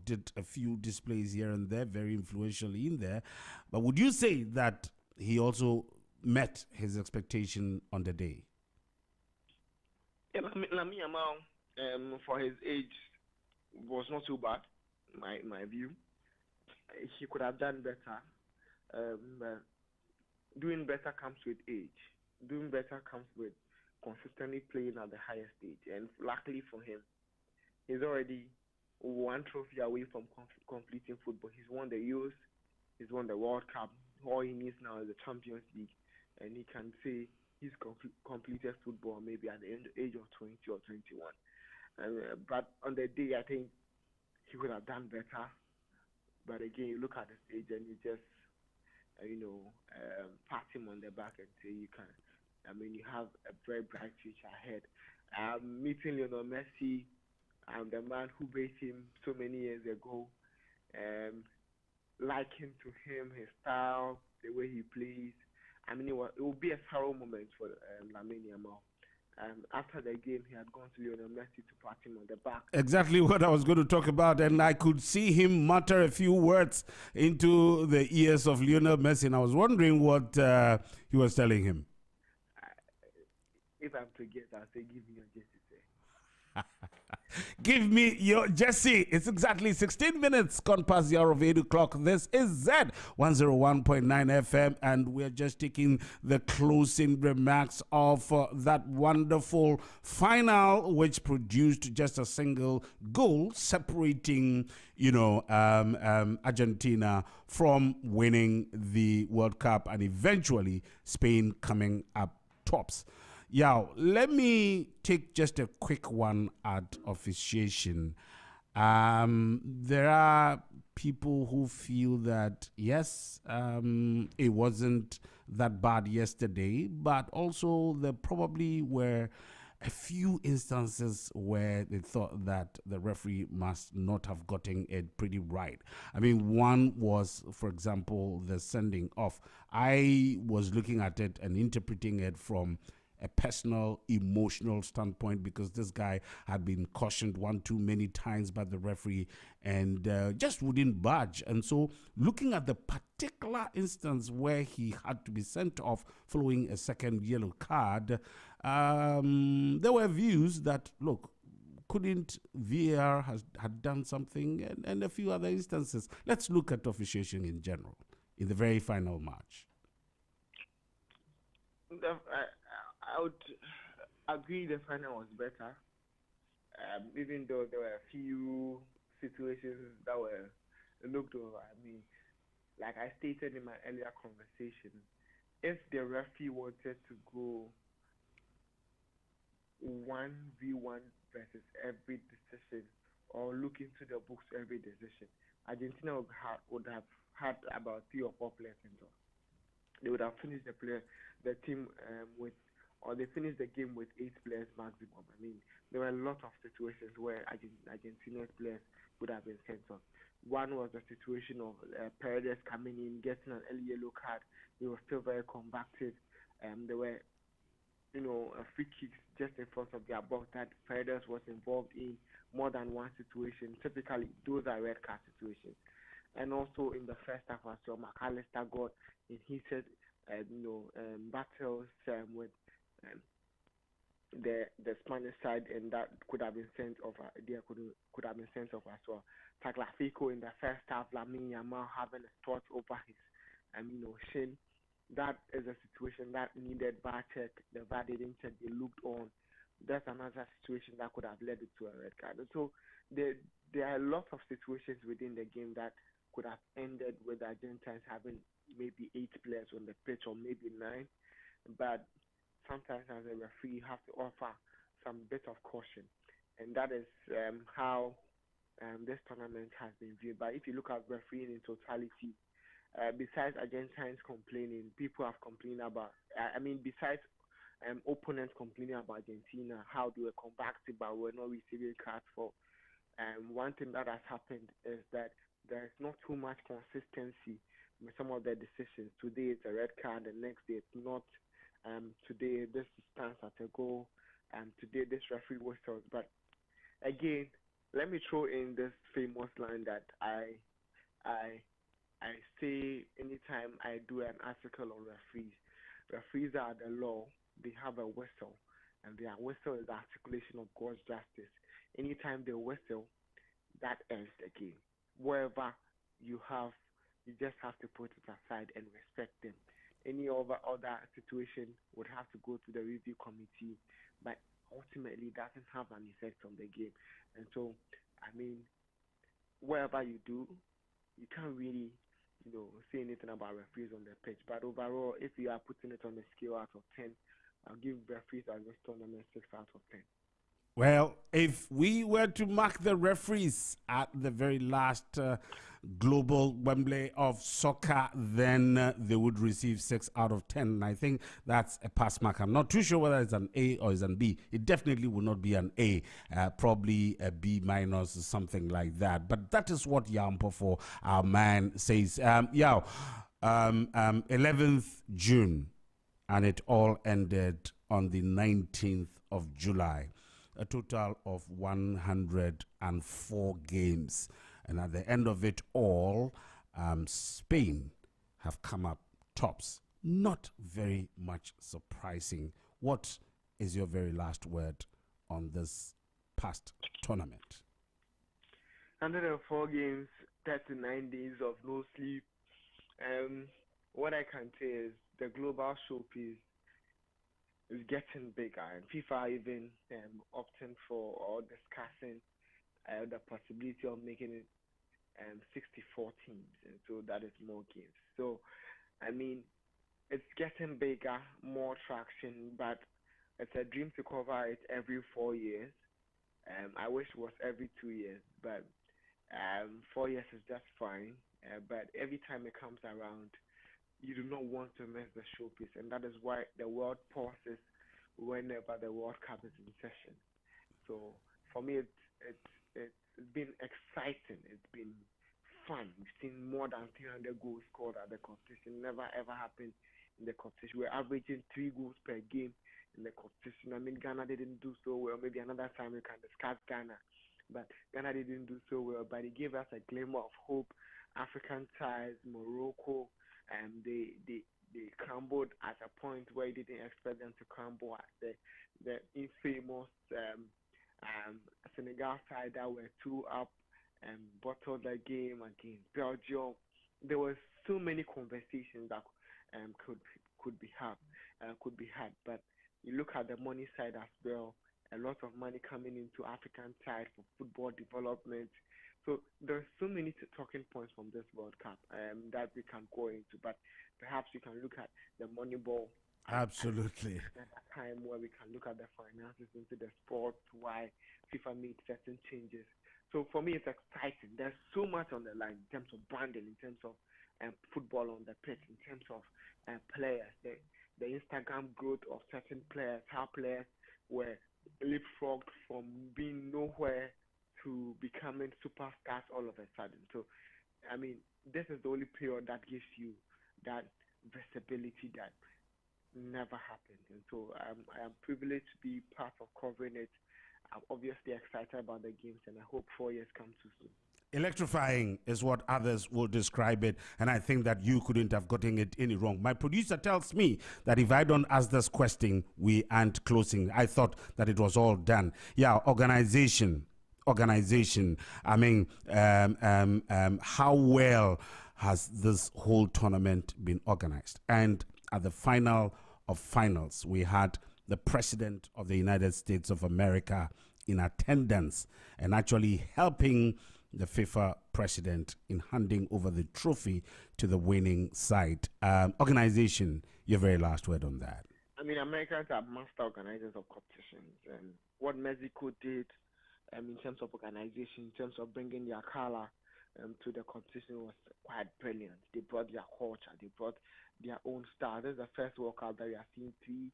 did a few displays here and there, very influential in there. But would you say that he also met his expectation on the day? Yeah, Lamine Yamal, for his age, was not too bad. My view, he could have done better. But doing better comes with age. Doing better comes with consistently playing at the highest stage. And luckily for him, he's already one trophy away from completing football. He's won the Euros, he's won the World Cup. All he needs now is the Champions League, and he can say he's completed football maybe at the age of 20 or 21. But on the day, I think he could have done better. But again, you look at the stage and you just, pat him on the back and say you can. I mean, you have a very bright future ahead. Meeting Lionel Messi, the man who beat him so many years ago, um, liking to him, his style, the way he plays. I mean, it will be a thorough moment for Lamine Yamal. After the game, he had gone to Lionel Messi to pat him on the back. Exactly what I was going to talk about, and I could see him mutter a few words into the ears of Lionel Messi, and I was wondering what he was telling him. If I'm to guess, I'll say, give me your jersey. Give me your Jesse. It's exactly 16 minutes gone past the hour of 8 o'clock. This is Zed 101.9 FM, and we're just taking the closing remarks of that wonderful final, which produced just a single goal separating, Argentina from winning the World Cup and eventually Spain coming up tops. Yeah, let me take just a quick one at officiation. There are people who feel that, yes, it wasn't that bad yesterday, but also there probably were a few instances where they thought that the referee must not have gotten it pretty right. I mean, one was, for example, the sending off. I was looking at it and interpreting it from a personal, emotional standpoint, because this guy had been cautioned one too many times by the referee and just wouldn't budge. And so, looking at the particular instance where he had to be sent off following a second yellow card, there were views that, look, couldn't VAR had done something, and a few other instances. Let's look at officiating in general in the very final match. I would agree the final was better, even though there were a few situations that were looked over. I mean, like I stated in my earlier conversation, if the referee wanted to go 1v1 versus every decision, or look into the books every decision, Argentina would have had about 3 or 4 players in top. They would have finished the team with, or they finished the game with 8 players maximum. I mean, there were a lot of situations where Argentina's players would have been sent off. One was the situation of Paredes coming in, getting an early yellow card. He was still very combative. There were, free kicks just in front of their box that Paredes was involved in more than one situation. Typically, those are red card situations. And also in the first half as well, McAllister got in heated, battles with um, the Spanish side, and that could have been sent off. There could have been sent off as well. Tagliafico in the first half, Lamine Yamal having a spot over his, shin. That is a situation that needed VAR check. The VAR didn't check. They looked on. That's another situation that could have led it to a red card. So there are a lot of situations within the game that could have ended with the Argentines having maybe 8 players on the pitch or maybe 9. But sometimes as a referee, you have to offer some bit of caution. And that is how this tournament has been viewed. But if you look at refereeing in totality, besides Argentines complaining, people have complained about, besides opponents complaining about Argentina, how they were combative but were not receiving cards for. One thing that has happened is that there is not too much consistency with some of their decisions. Today it's a red card, the next day it's not. Today this stands at a goal, and today this referee whistles. But again, let me throw in this famous line that I I say anytime I do an article on referees. Referees are the law. They have a whistle, and their whistle is the articulation of God's justice. Anytime they whistle, that ends the game. Wherever you have, you just have to put it aside and respect them. Any other situation would have to go to the review committee, but ultimately it doesn't have an effect on the game. And so, I mean, wherever you do, you can't really, say anything about referees on the pitch. But overall, if you are putting it on a scale out of 10, I'll give referees at this tournament 6 out of 10. Well, if we were to mark the referees at the very last global Wembley of soccer, then they would receive 6 out of 10. And I think that's a pass mark. I'm not too sure whether it's an A or it's an B. It definitely will not be an A, probably a B minus or something like that. But that is what Yampo for our man says. 11th June, and it all ended on the 19th of July. A total of 104 games. And at the end of it all, Spain have come up tops. Not very much surprising. What is your very last word on this past tournament? 104 games, 39 days of no sleep. What I can say is the global showpiece is getting bigger, and FIFA even opting for or discussing the possibility of making it 64 teams, and so that is more games. So, I mean, it's getting bigger, more traction, but it's a dream to cover it every 4 years. I wish it was every 2 years, but 4 years is just fine. But every time it comes around, you do not want to miss the showpiece, and that is why the world pauses whenever the World Cup is in session. So for me, it's been exciting. It's been fun. We've seen more than 300 goals scored at the competition. Never ever happened in the competition. We're averaging 3 goals per game in the competition. I mean, Ghana didn't do so well. Maybe another time we can discuss Ghana, but Ghana didn't do so well. But it gave us a glimmer of hope. African ties, Morocco, and they crumbled at a point where you didn't expect them to crumble at the infamous Senegal side that were 2 up and bottled the game against Belgium. There were so many conversations that could be had, but you look at the money side as well. A lot of money coming into African side for football development. So there's so many talking points from this World Cup that we can go into, but perhaps you can look at the money ball Absolutely. At a time where we can look at the finances into the sport, why FIFA made certain changes. So for me, it's exciting. There's so much on the line in terms of branding, in terms of football on the pitch, in terms of players, the Instagram growth of certain players, how players were leapfrogged from being nowhere to becoming superstars all of a sudden. So I mean, this is the only period that gives you that visibility that never happened. And so I am privileged to be part of covering it. I'm obviously excited about the games, and I hope 4 years come too soon. Electrifying is what others will describe it, and I think that you couldn't have gotten it any wrong. My producer tells me that if I don't ask this question, we aren't closing. I thought that it was all done. Yeah, organization. I mean, how well has this whole tournament been organized? And at the final of finals, we had the President of the United States of America in attendance and actually helping the FIFA president in handing over the trophy to the winning side. Organization, your very last word on that. I mean, Americans are master organizers of competitions, and what Mexico did in terms of organization, in terms of bringing their color to the competition was quite brilliant. They brought their culture, they brought their own style. This is the first World Cup that we have seen three,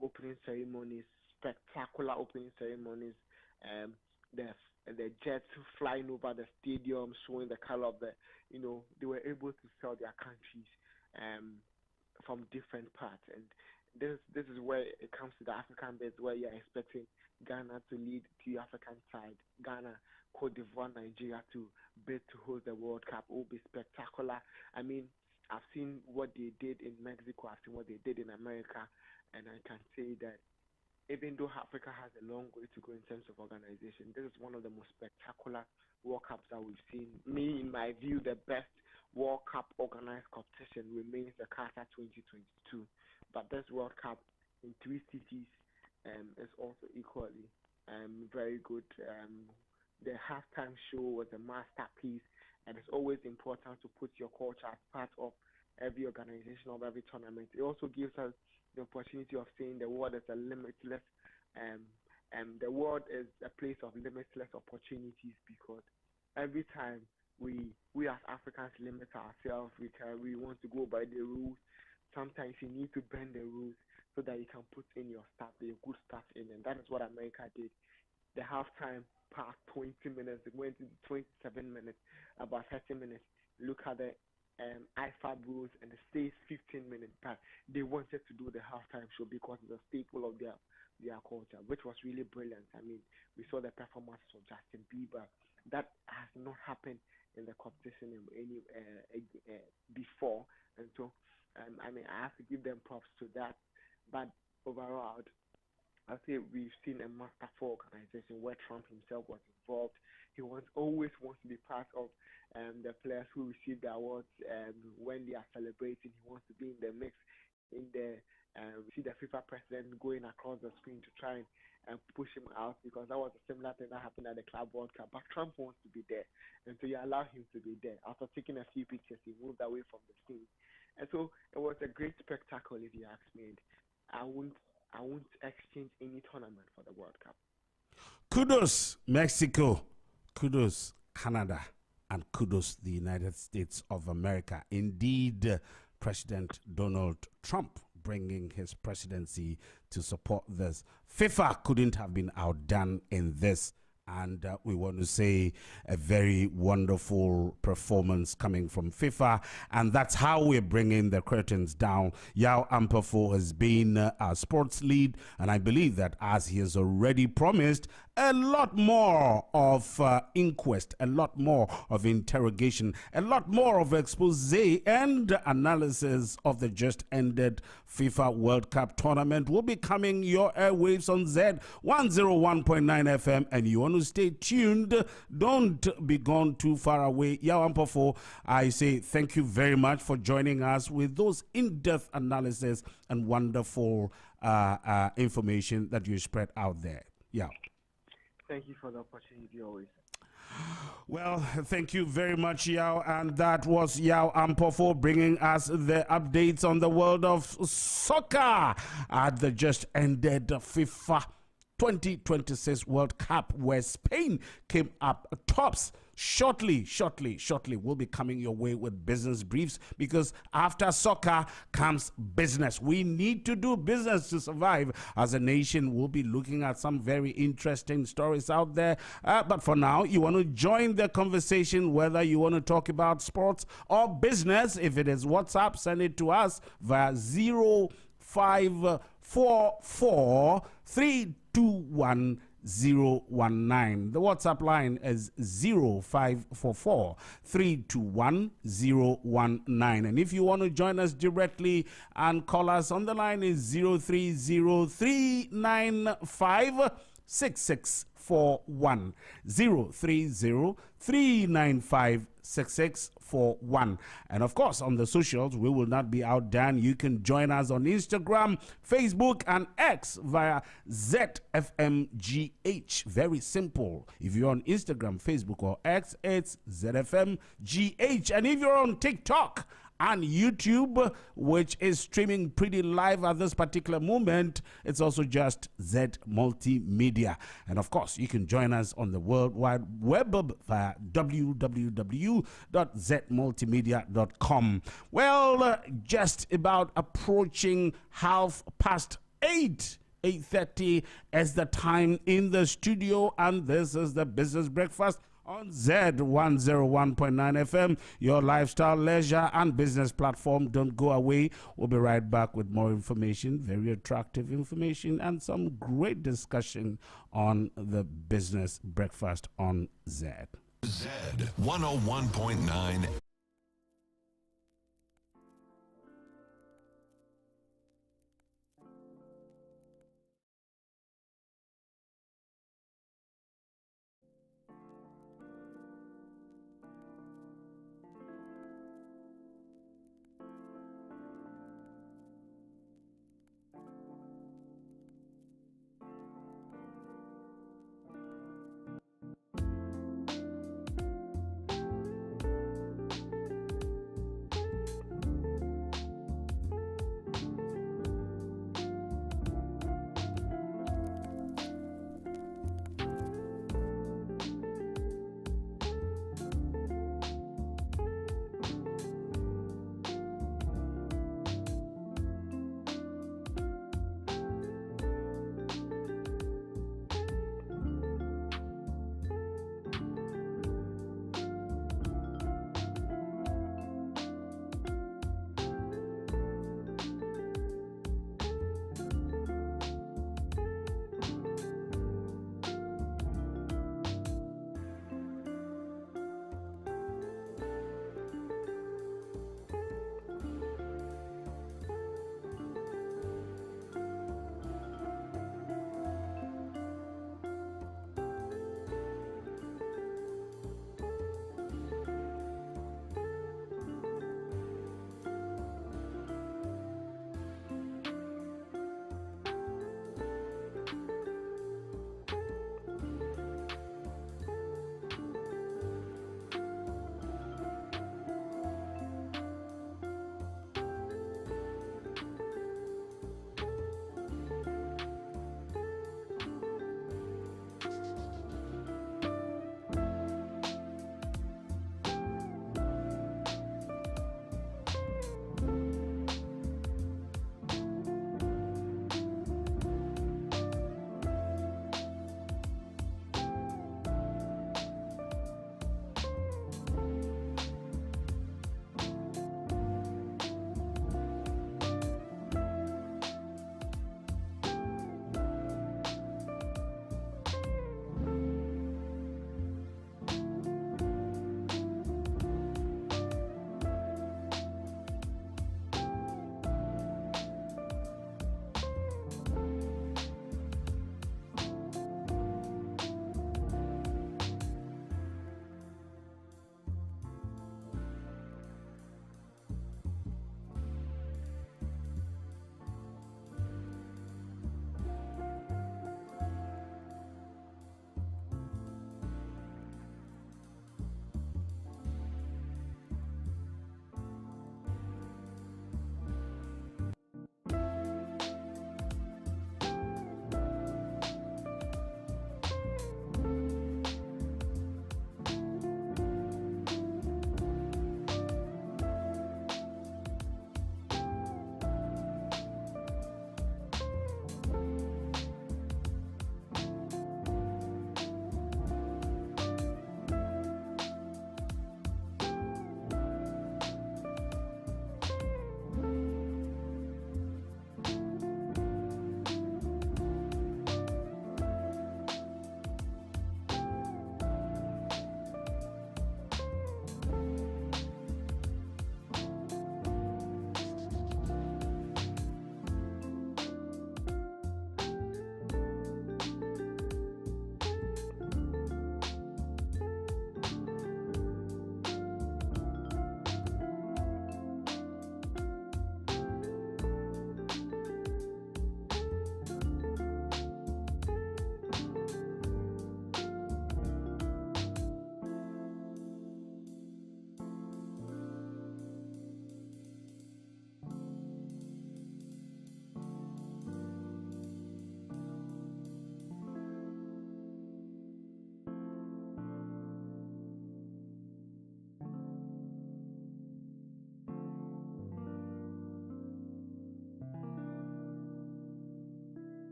opening ceremonies, spectacular opening ceremonies. The the jets flying over the stadium, showing the color of the, they were able to sell their countries from different parts. And this is where it comes to the African base, where you're expecting Ghana to lead the African side. Ghana, Cote d'Ivoire, Nigeria to bid to host the World Cup. It will be spectacular. I mean, I've seen what they did in Mexico. I've seen what they did in America. And I can say that even though Africa has a long way to go in terms of organization, this is one of the most spectacular World Cups that we've seen. Me, in my view, the best World Cup organized competition remains the Qatar 2022. But this World Cup in three cities is also equally very good. The halftime show was a masterpiece, and it's always important to put your culture as part of every organization of every tournament. It also gives us the opportunity of saying the world is a limitless, the world is a place of limitless opportunities, because every time we as Africans limit ourselves, we want to go by the rules. Sometimes you need to bend the rules so that you can put in your stuff, your good stuff in, and that is what America did. The halftime past 20 minutes, it went into 27 minutes, about 30 minutes. Look at the IFAB rules, and it stays 15 minutes, but they wanted to do the halftime show because it's a staple of their culture, which was really brilliant. I mean, we saw the performance of Justin Bieber. That has not happened in the competition in any before, and so I mean, I have to give them props to that. But overall, I say we've seen a masterful organization where Trump himself was involved. He always wants to be part of the players who receive the awards, and when they are celebrating, he wants to be in the mix. In the we see the FIFA president going across the screen to try and push him out, because that was a similar thing that happened at the Club World Cup. But Trump wants to be there, and so you allow him to be there. After taking a few pictures, he moved away from the scene, and so it was a great spectacle, if you ask me. I won't exchange any tournament for the World Cup. Kudos, Mexico. Kudos, Canada. And kudos, the United States of America. Indeed, President Donald Trump bringing his presidency to support this. FIFA couldn't have been outdone in this. And we want to say a very wonderful performance coming from FIFA. And that's how we're bringing the curtains down. Yao Ampafo has been our sports lead. And I believe that, as he has already promised, a lot more of inquest, a lot more of interrogation, a lot more of expose and analysis of the just ended FIFA World Cup tournament will be coming your airwaves on Zed 101.9 FM, and you want to stay tuned. Don't be gone too far away. Yao Ampafo, I say thank you very much for joining us with those in-depth analysis and wonderful information that you spread out there. Yeah. Thank you for the opportunity always. Well, thank you very much, Yao. And that was Yao Ampofo bringing us the updates on the world of soccer at the just ended FIFA 2026 World Cup, where Spain came up tops. Shortly, we'll be coming your way with business briefs, because after soccer comes business. We need to do business to survive as a nation. We'll be looking at some very interesting stories out there. But for now, you want to join the conversation, whether you want to talk about sports or business. If it is WhatsApp, send it to us via 0544 321 019. The WhatsApp line is 0544 321 019. And if you want to join us directly and call us on the line is 030395 6641. 030-395-6641. And of course, on the socials, we will not be outdone. You can join us on Instagram, Facebook, and X via ZFMGH. Very simple. If you're on Instagram, Facebook, or X, it's ZFMGH. And if you're on TikTok and YouTube, which is streaming pretty live at this particular moment, it's also just Zed Multimedia. And of course, you can join us on the World Wide Web via www.zmultimedia.com. Well, just about approaching 8:30 is the time in the studio, and this is the Business Breakfast on Zed 101.9 FM, your lifestyle, leisure, and business platform. Don't go away. We'll be right back with more information, very attractive information, and some great discussion on the Business Breakfast on Zed. Zed 101.9.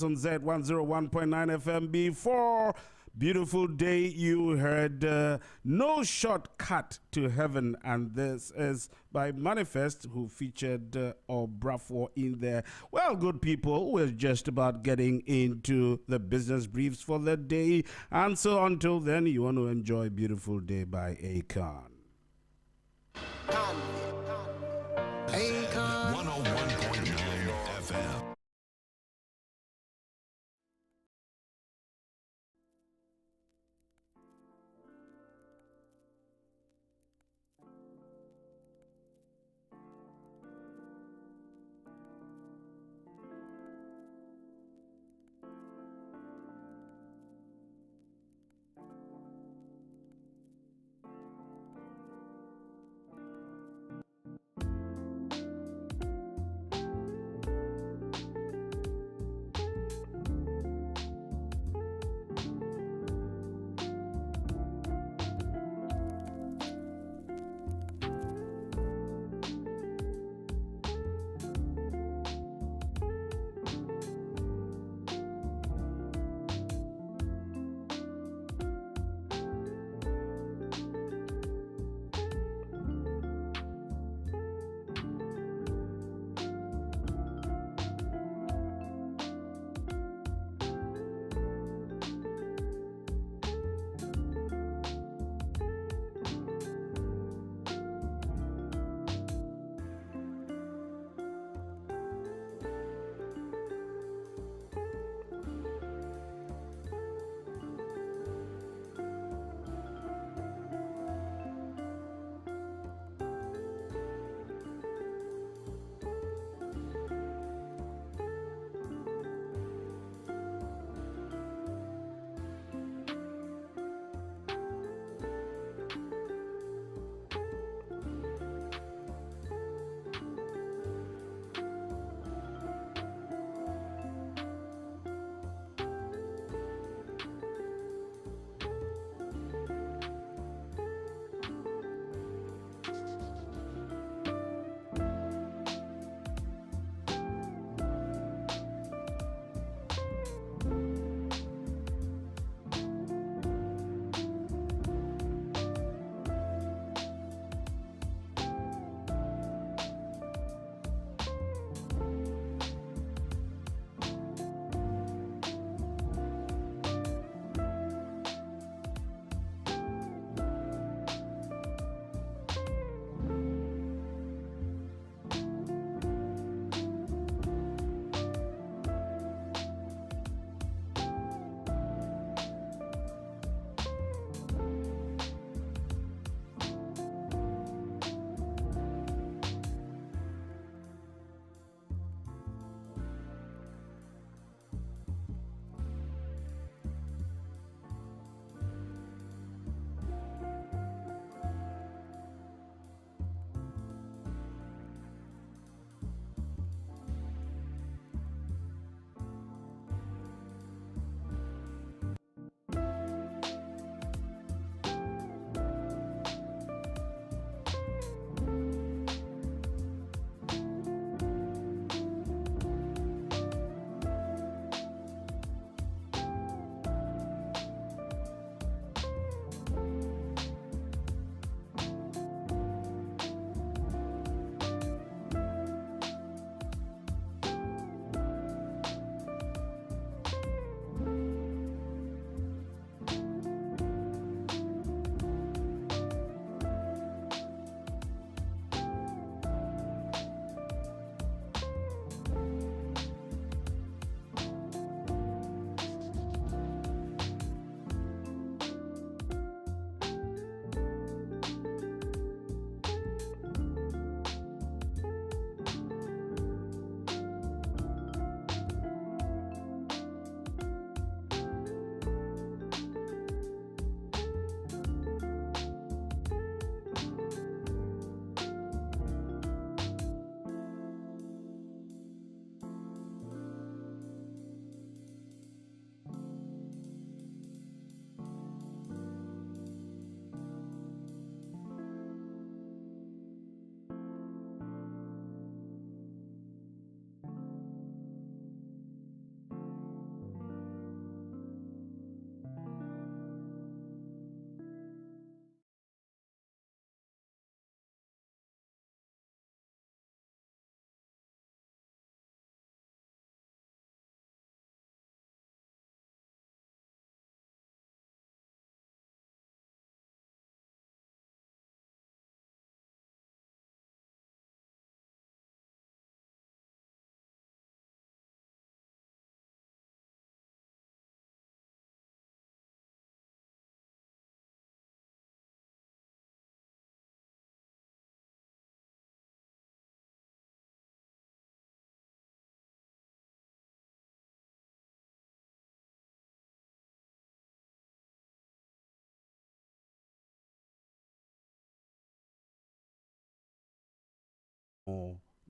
on Z 101.9 FM. Before Beautiful Day, you heard No Shortcut to Heaven, and this is by Manifest, who featured Obrafour in there. Well, good people, we're just about getting into the business briefs for the day, and so until then, you want to enjoy Beautiful Day by Akon. Akon 101.9 FM.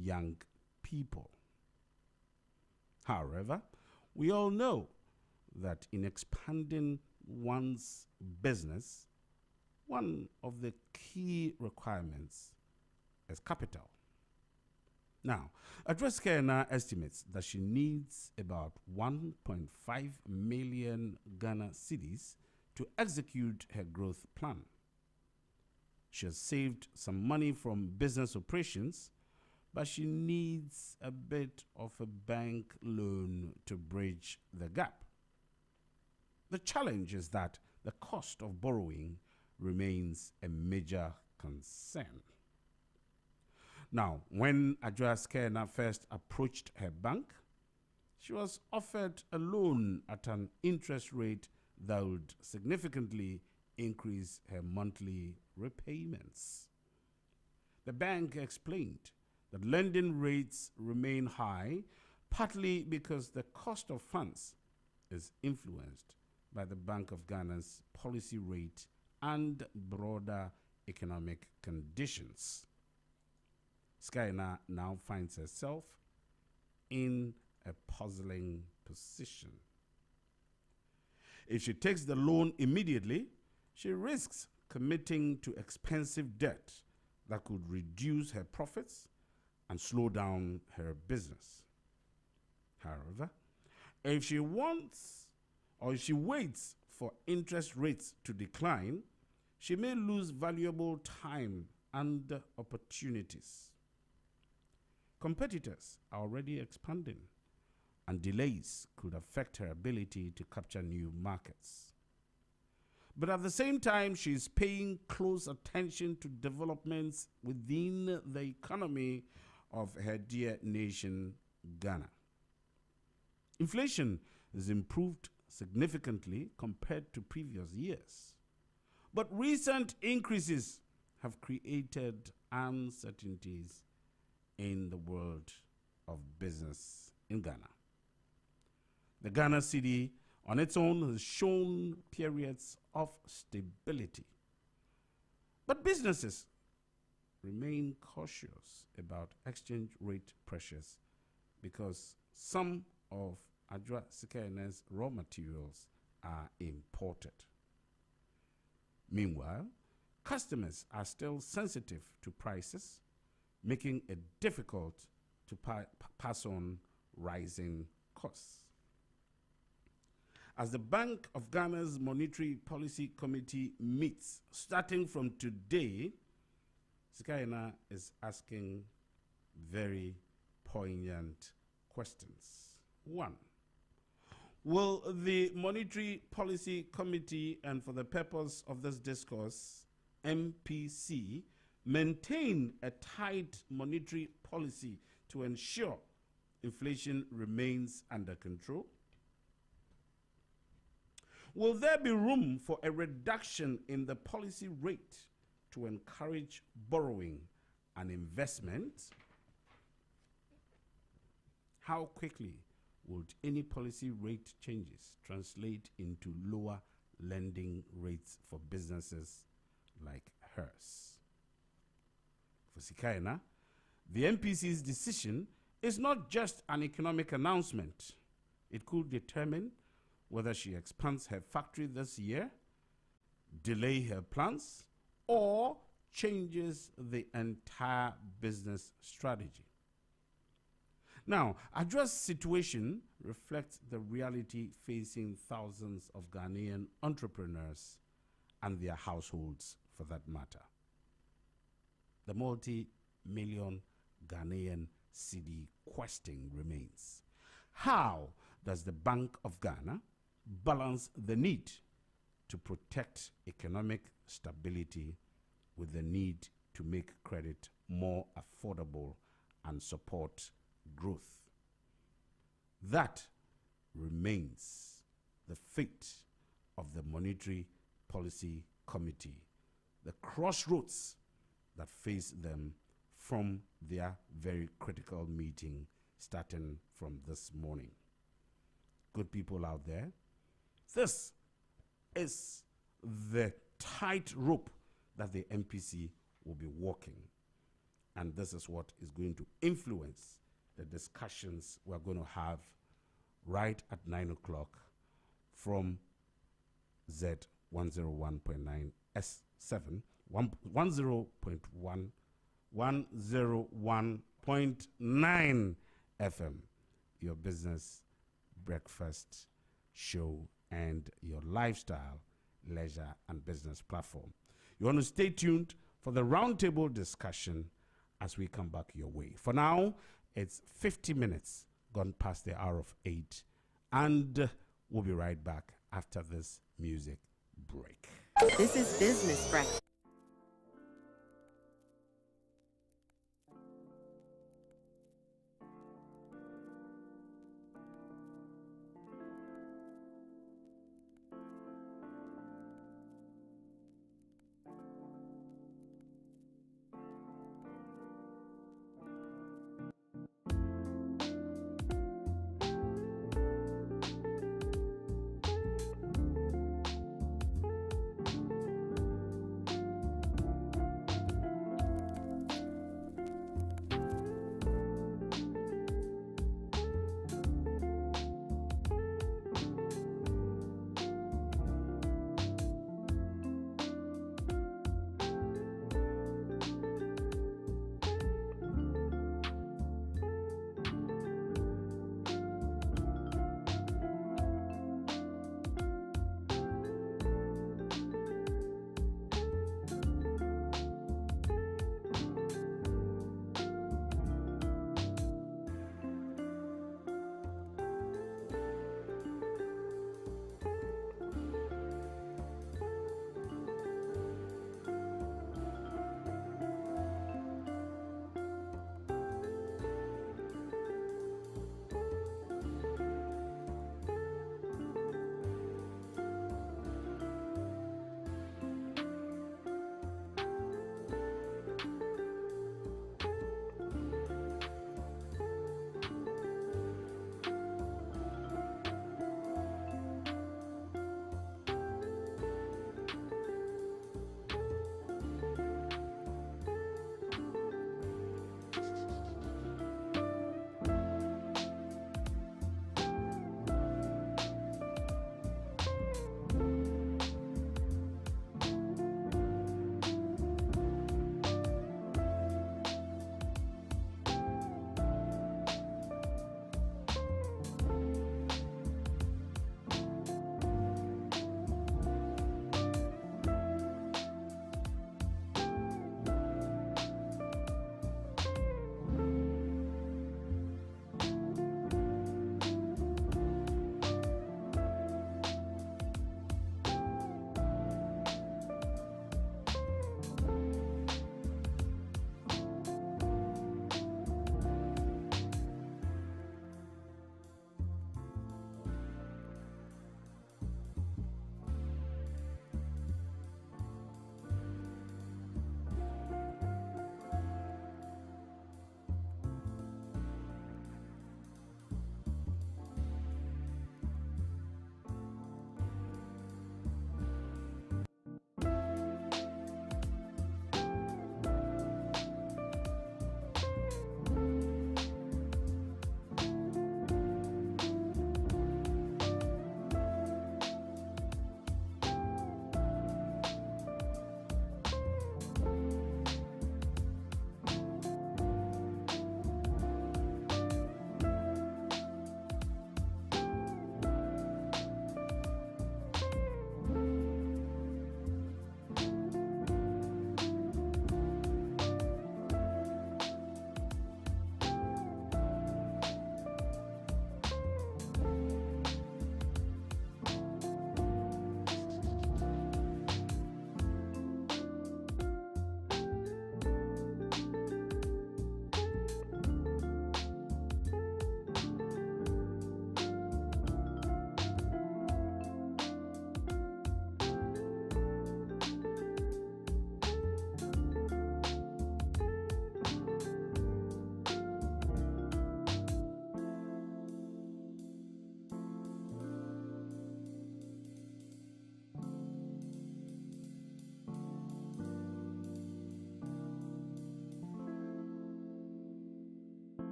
young people. However, we all know that in expanding one's business, one of the key requirements is capital. Now, Address Kaina estimates that she needs about 1.5 million Ghana cedis to execute her growth plan. She has saved some money from business operations, but she needs a bit of a bank loan to bridge the gap. The challenge is that the cost of borrowing remains a major concern. Now, when Adjoa Skerna first approached her bank, she was offered a loan at an interest rate that would significantly increase her monthly repayments. The bank explained that lending rates remain high, partly because the cost of funds is influenced by the Bank of Ghana's policy rate and broader economic conditions. Skyna now finds herself in a puzzling position. If she takes the loan immediately, she risks committing to expensive debt that could reduce her profits and slow down her business. However, if she waits for interest rates to decline, she may lose valuable time and opportunities. Competitors are already expanding, and delays could affect her ability to capture new markets. But at the same time, she is paying close attention to developments within the economy of her dear nation, Ghana. Inflation has improved significantly compared to previous years, but recent increases have created uncertainties in the world of business in Ghana. The Ghana cedi on its own has shown periods of stability, but businesses remain cautious about exchange rate pressures because some of Adjoa Skerna's raw materials are imported. Meanwhile, customers are still sensitive to prices, making it difficult to pass on rising costs. As the Bank of Ghana's Monetary Policy Committee meets starting from today, Skerna is asking very poignant questions. 1. Will the Monetary Policy Committee, and for the purpose of this discourse, MPC, maintain a tight monetary policy to ensure inflation remains under control? Will there be room for a reduction in the policy rate to encourage borrowing and investment? How quickly would any policy rate changes translate into lower lending rates for businesses like hers? For Skerna, the MPC's decision is not just an economic announcement. It could determine whether she expands her factory this year, delay her plans, or changes the entire business strategy. Now, Adjoa's situation reflects the reality facing thousands of Ghanaian entrepreneurs and their households, for that matter. The multi-million Ghanaian cedi question remains. How does the Bank of Ghana balance the need to protect economic stability with the need to make credit more affordable and support growth? That remains the fate of the Monetary Policy Committee, the crossroads that face them from their very critical meeting starting from this morning. Good people out there, this is the tight rope that the MPC will be walking. And this is what is going to influence the discussions we're going to have right at 9 o'clock from Z 101.9 S7, 101.9 FM, your business breakfast show and your lifestyle, leisure, and business platform. You want to stay tuned for the roundtable discussion as we come back your way. For now, it's 50 minutes gone past the hour of 8, and we'll be right back after this music break. This is Business Breakfast.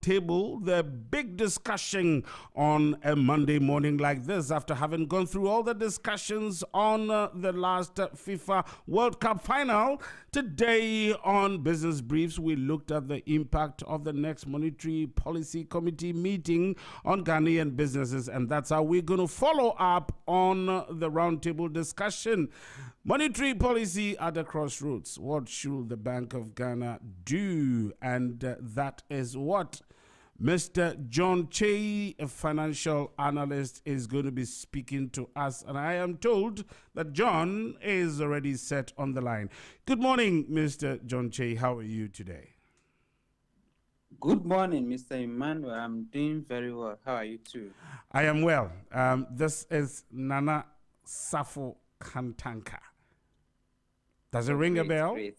table, the big discussion on a Monday morning like this, after having gone through all the discussions on the last FIFA World Cup final. Today on Business Briefs, we looked at the impact of the next Monetary Policy Committee meeting on Ghanaian businesses, and that's how we're going to follow up on the roundtable discussion. Monetary policy at the crossroads. What should the Bank of Ghana do? And that is what Mr. John Che, a financial analyst, is going to be speaking to us. And I am told that John is already set on the line. Good morning, Mr. John Che. How are you today? Good morning, Mr. Emmanuel. I'm doing very well. How are you too? I am well. This is Nana Safo Kantanka. Does it ring a bell? Great.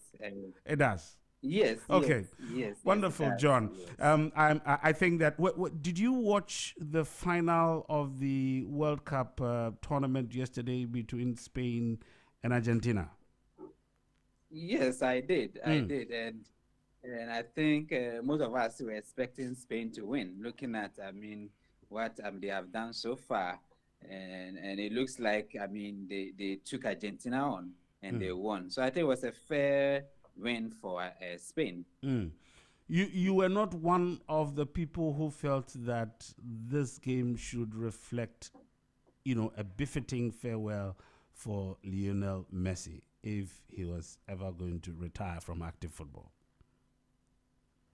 It does. Yes. Okay. Yes. Wonderful, yes, John. Yes. I think that. Did you watch the final of the World Cup tournament yesterday between Spain and Argentina? Yes, I did. I did, and I think most of us were expecting Spain to win. Looking at, what they have done so far, and it looks like, they took Argentina on and they won. So I think it was a fair win for Spain. You were not one of the people who felt that this game should reflect, a befitting farewell for Lionel Messi if he was ever going to retire from active football.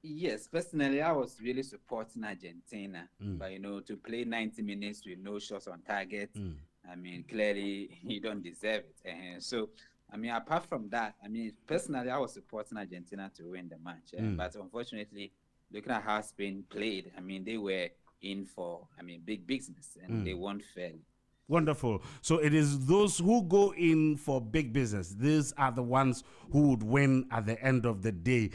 Yes, personally, I was really supporting Argentina, but to play 90 minutes with no shots on target, clearly he don't deserve it. And so, apart from that, personally, I was supporting Argentina to win the match. But unfortunately, looking at how Spain played, they were in for, big business, and they won fairly. Wonderful. So it is those who go in for big business. These are the ones who would win at the end of the day.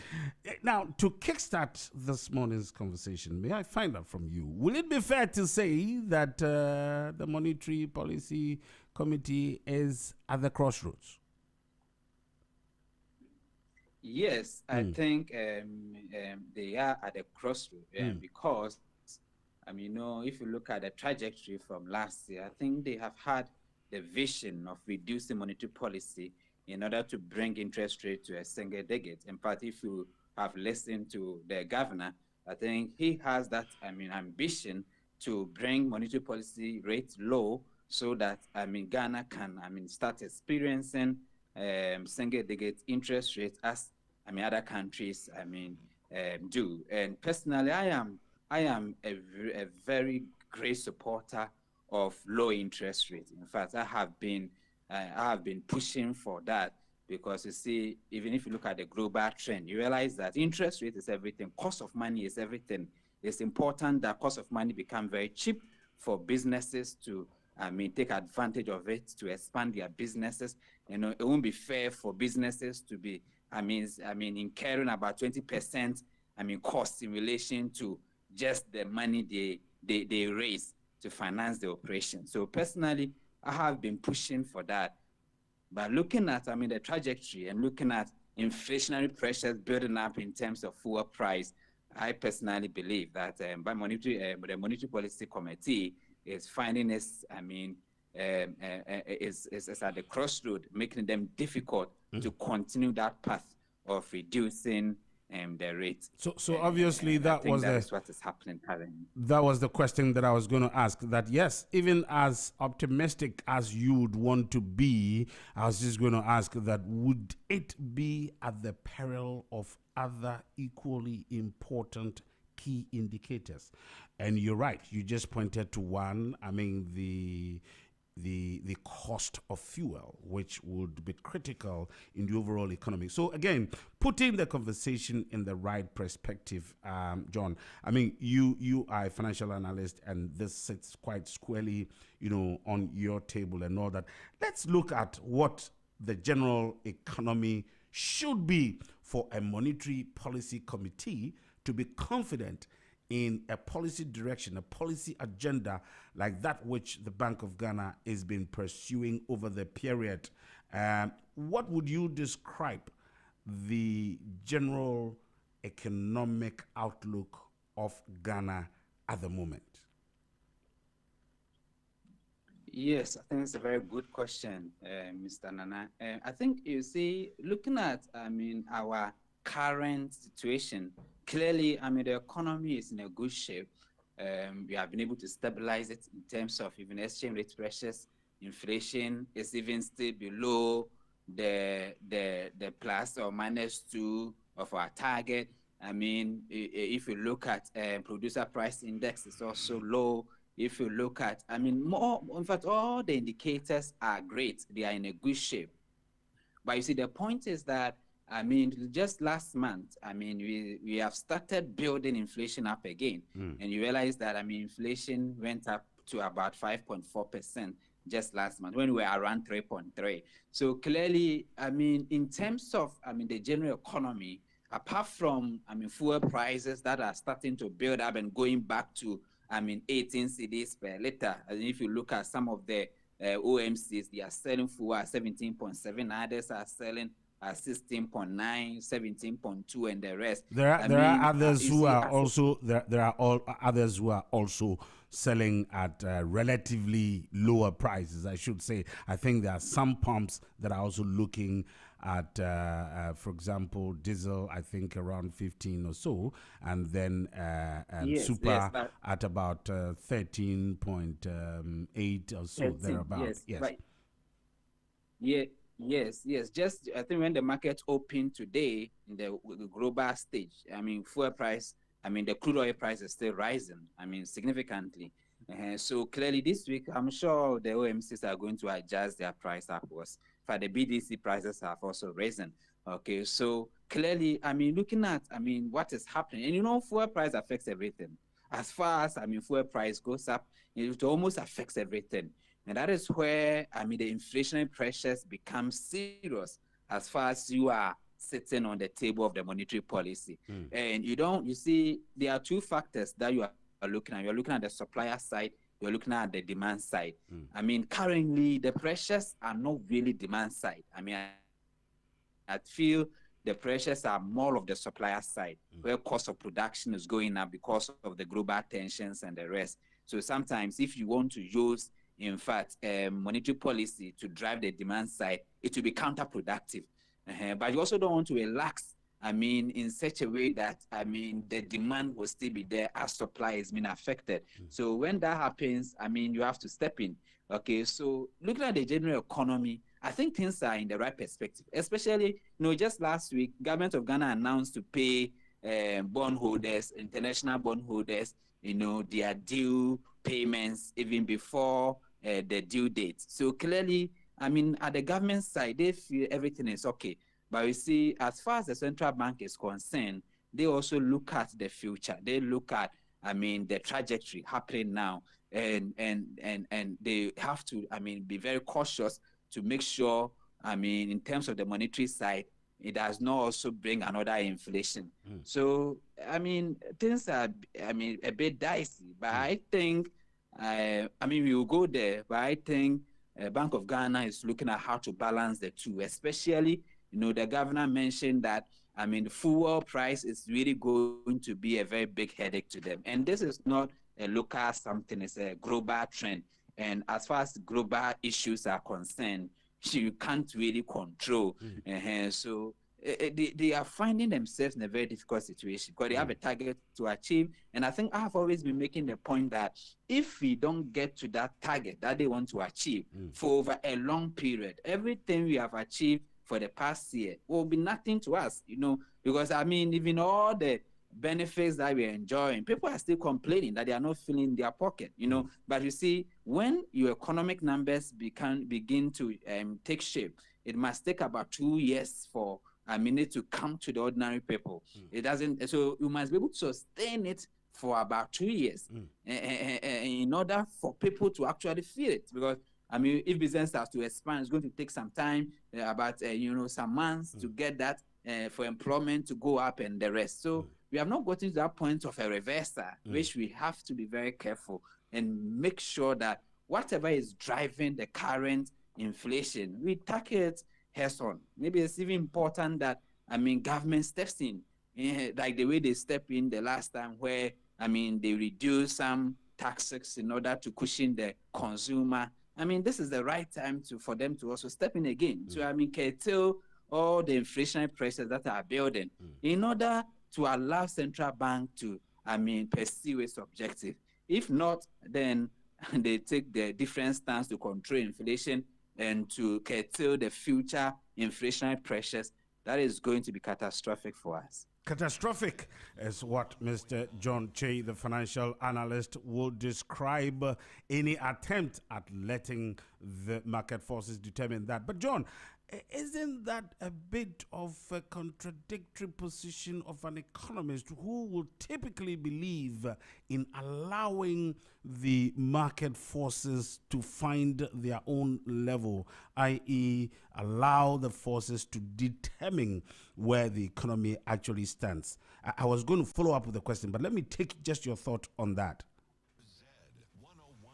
Now, to kickstart this morning's conversation, may I find out from you, will it be fair to say that the Monetary Policy Committee is at the crossroads? Yes, I think they are at the crossroads because if you look at the trajectory from last year, I think they have had the vision of reducing monetary policy in order to bring interest rate to a single digit. In fact, if you have listened to the governor, I think he has that ambition to bring monetary policy rates low so that Ghana can start experiencing single digit interest rates as other countries do. And personally, I am a very great supporter of low interest rates. In fact, I have been pushing for that because you see, even if you look at the global trend, you realize that interest rate is everything. Cost of money is everything. It's important that cost of money become very cheap for businesses to take advantage of it to expand their businesses. It won't be fair for businesses to be incurring about 20% cost in relation to just the money they raise to finance the operation. So personally, I have been pushing for that. But looking at the trajectory and looking at inflationary pressures building up in terms of fuel price, I personally believe that the Monetary Policy Committee is finding this, is at the crossroad, making them difficult to continue that path of reducing the rate. So obviously that is what is happening currently. That was the question that I was going to ask. That yes, even as optimistic as you would want to be, I was just going to ask that would it be at the peril of other equally important key indicators? And you're right. You just pointed to one. The cost of fuel, which would be critical in the overall economy. So again, putting the conversation in the right perspective, John, you are a financial analyst and this sits quite squarely, on your table and all that. Let's look at what the general economy should be for a monetary policy committee to be confident in a policy direction, a policy agenda like that which the Bank of Ghana has been pursuing over the period. What would you describe the general economic outlook of Ghana at the moment? Yes, I think it's a very good question, Mr. Nana. I think you see, looking at, our current situation, clearly, the economy is in a good shape. We have been able to stabilize it in terms of even exchange rate pressures. Inflation is even still below the plus or minus 2 of our target. If you look at producer price index, it's also low. If you look at, in fact, all the indicators are great. They are in a good shape. But you see, the point is that, just last month, we have started building inflation up again. And you realize that, inflation went up to about 5.4% just last month when we were around 3.3. So clearly, in terms of, the general economy, apart from, fuel prices that are starting to build up and going back to 18 cedis per liter. And if you look at some of the OMCs, they are selling fuel at 17.7, others are selling at 16.9, 17.2, and the rest. There are others who are also others who are also selling at relatively lower prices, I should say. I think there are some pumps that are also looking at, for example, diesel, I think around 15 or so, and then super at about 13.8 or so, 13, thereabout. Yes. Right. Yeah. Yes. Just I think when the market opened today in the global stage, fuel price, the crude oil price is still rising, significantly. So clearly this week, I'm sure the OMCs are going to adjust their price upwards. For the BDC prices have also risen. Okay, so clearly, looking at, what is happening, and fuel price affects everything. As far as, fuel price goes up, it almost affects everything. And that is where, the inflationary pressures become serious as far as you are sitting on the table of the monetary policy. And you see, there are two factors that you are looking at. You're looking at the supplier side, you're looking at the demand side. Currently, the pressures are not really demand side. I feel the pressures are more of the supplier side, where cost of production is going up because of the global tensions and the rest. So sometimes if you want to use, in fact, monetary policy to drive the demand side, it will be counterproductive. But you also don't want to relax, in such a way that, the demand will still be there as supply is being affected. So when that happens, you have to step in. Okay, so looking at the general economy, I think things are in the right perspective, especially, just last week, government of Ghana announced to pay bondholders, international bondholders, their due payments even before the due date. So clearly, at the government side, they feel everything is okay. But you see, as far as the central bank is concerned, they also look at the future. They look at, the trajectory happening now, and they have to, be very cautious to make sure, in terms of the monetary side, it does not also bring another inflation. So, things are, a bit dicey. But I think, we will go there. But I think Bank of Ghana is looking at how to balance the two, especially, the governor mentioned that, fuel price is really going to be a very big headache to them. And this is not a local something, it's a global trend. And as far as global issues are concerned, you can't really control. So they are finding themselves in a very difficult situation because they have a target to achieve. And I think I have always been making the point that if we don't get to that target that they want to achieve for over a long period, everything we have achieved for the past year will be nothing to us, because even all the benefits that we're enjoying, people are still complaining that they are not filling their pocket, But you see, when your economic numbers begin to take shape, it must take about 2 years for it to come to the ordinary people. It doesn't, so you must be able to sustain it for about 2 years in order for people to actually feel it. Because if business has to expand, it's going to take some time, about some months to get that for employment to go up and the rest. So we have not gotten to that point of a reversal, which we have to be very careful and make sure that whatever is driving the current inflation, we tackle it head on. Maybe it's even important that government steps in, like the way they stepped in the last time, where I mean, they reduce some taxes in order to cushion the consumer. I mean, this is the right time for them to also step in again to, I mean, curtail all the inflationary pressures that are building in order to allow central bank to, I mean, pursue its objective. If not, then they take the different stance to control inflation and to curtail the future inflationary pressures. That is going to be catastrophic for us. Catastrophic is what Mr. John Che, the financial analyst, will describe any attempt at letting the market forces determine that. But John, isn't that a bit of a contradictory position of an economist who will typically believe in allowing the market forces to find their own level, i.e., allow the forces to determine where the economy actually stands? I was going to follow up with a question, but let me take just your thought on that.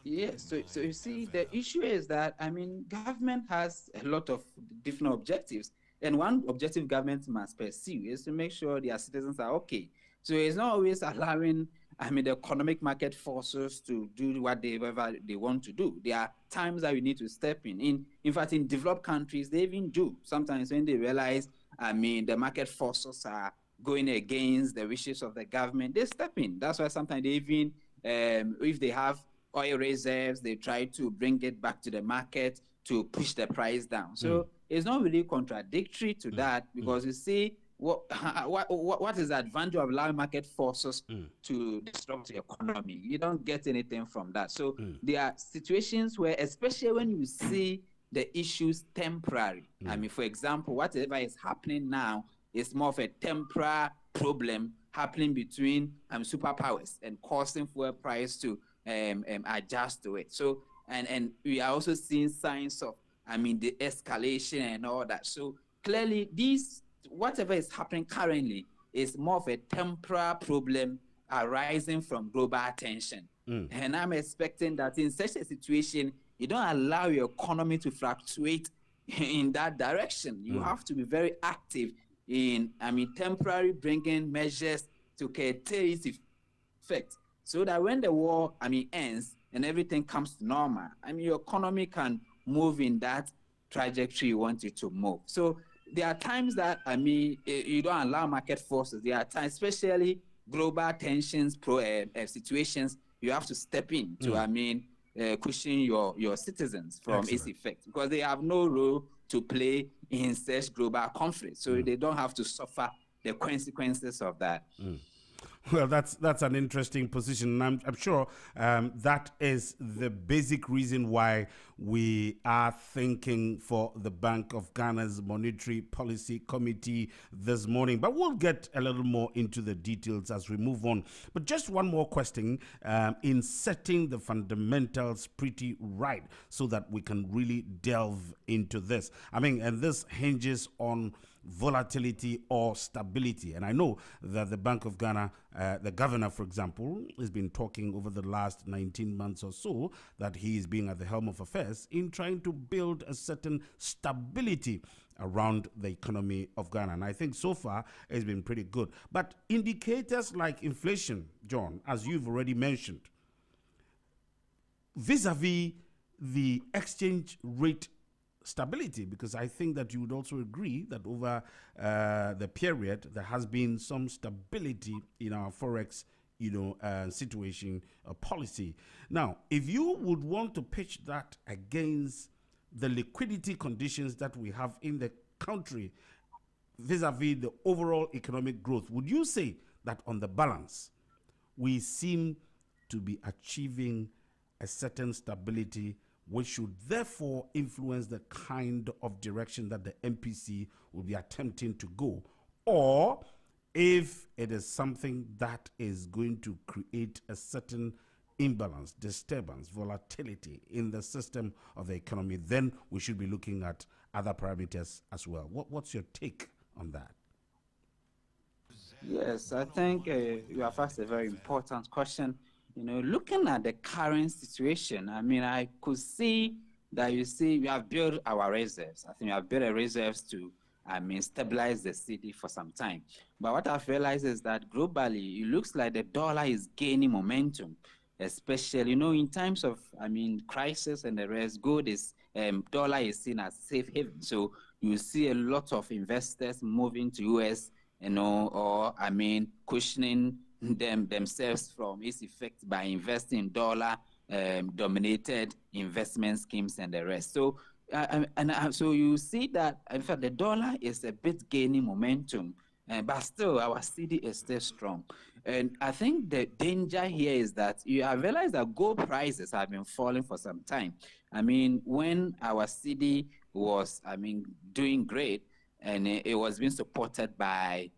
Yes, so you see, the issue is that, I mean, government has a lot of different objectives. And one objective government must pursue is to make sure their citizens are okay. So it's not always allowing, I mean, the economic market forces to do whatever they want to do. There are times that we need to step in. In fact, in developed countries, they even do. Sometimes when they realize, I mean, the market forces are going against the wishes of the government, they step in. That's why sometimes they even, if they have oil reserves, they try to bring it back to the market to push the price down. So it's not really contradictory to that, because you see what is the advantage of allowing market forces to disrupt the economy? You don't get anything from that. So there are situations where, especially when you see the issues temporary, I mean, for example, whatever is happening now is more of a temporary problem happening between superpowers and causing fuel price to adjust to it. So, and we are also seeing signs of, I mean, the escalation and all that. So clearly, whatever is happening currently is more of a temporary problem arising from global tension. And I'm expecting that in such a situation, you don't allow your economy to fluctuate in that direction. You have to be very active in, I mean, temporary bringing measures to curtail its effect, so that when the war, I mean, ends and everything comes to normal, I mean, your economy can move in that trajectory you want it to move. So there are times that, I mean, you don't allow market forces. There are times, especially global tensions, situations, you have to step in to, I mean, cushion your citizens from its effect, because they have no role to play in such global conflict. So they don't have to suffer the consequences of that. Well, that's an interesting position. I'm sure that is the basic reason why we are thinking for the Bank of Ghana's Monetary Policy Committee this morning. But we'll get a little more into the details as we move on. But just one more question in setting the fundamentals pretty right so that we can really delve into this. I mean, and this hinges on volatility or stability. And I know that the Bank of Ghana, the governor, for example, has been talking over the last 19 months or so that he is being at the helm of affairs in trying to build a certain stability around the economy of Ghana. And I think so far it's been pretty good. But indicators like inflation, John, as you've already mentioned, vis-a-vis the exchange rate stability, because I think that you would also agree that over the period there has been some stability in our forex, situation policy. Now, if you would want to pitch that against the liquidity conditions that we have in the country vis-a-vis the overall economic growth, would you say that on the balance we seem to be achieving a certain stability, which should therefore influence the kind of direction that the MPC will be attempting to go? Or if it is something that is going to create a certain imbalance, disturbance, volatility in the system of the economy, then we should be looking at other parameters as well. What's your take on that? Yes, I think you have asked a very important question. Looking at the current situation, I mean, I could see that we have built our reserves. I think we have built our reserves to, stabilize the city for some time. But what I've realized is that globally, it looks like the dollar is gaining momentum, especially, in times of, crisis and the rest. Dollar is seen as safe haven. So you see a lot of investors moving to US, or cushioning themselves from its effect by investing in dollar dominated investment schemes and the rest. So so you see that, in fact, the dollar is a bit gaining momentum, but still our city is still strong. And I think the danger here is that you have realized that gold prices have been falling for some time. When our city was, doing great, and it was being supported by,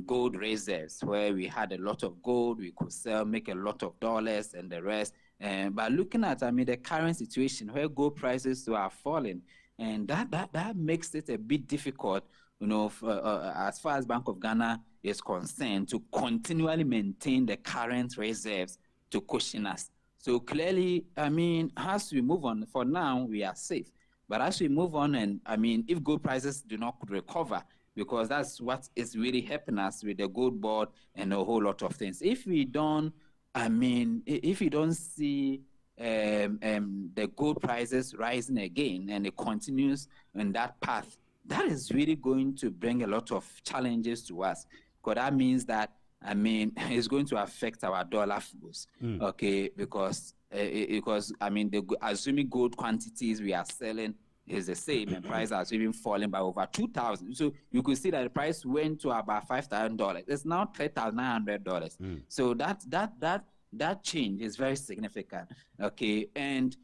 gold reserves, where we had a lot of gold, we could sell, make a lot of dollars and the rest. But looking at, the current situation where gold prices are falling, and that makes it a bit difficult, as far as Bank of Ghana is concerned, to continually maintain the current reserves to cushion us. So clearly, as we move on, for now, we are safe. But as we move on, and if gold prices do not recover, because that's what is really helping us with the gold board and a whole lot of things. If we don't, if you don't see the gold prices rising again, and it continues in that path, that is really going to bring a lot of challenges to us, because that means that, it's going to affect our dollar flows, okay? Because assuming gold quantities we are selling is the same, and prices are even falling by over 2,000. So you could see that the price went to about $5,000. It's now $3,900. So that change is very significant, okay? And,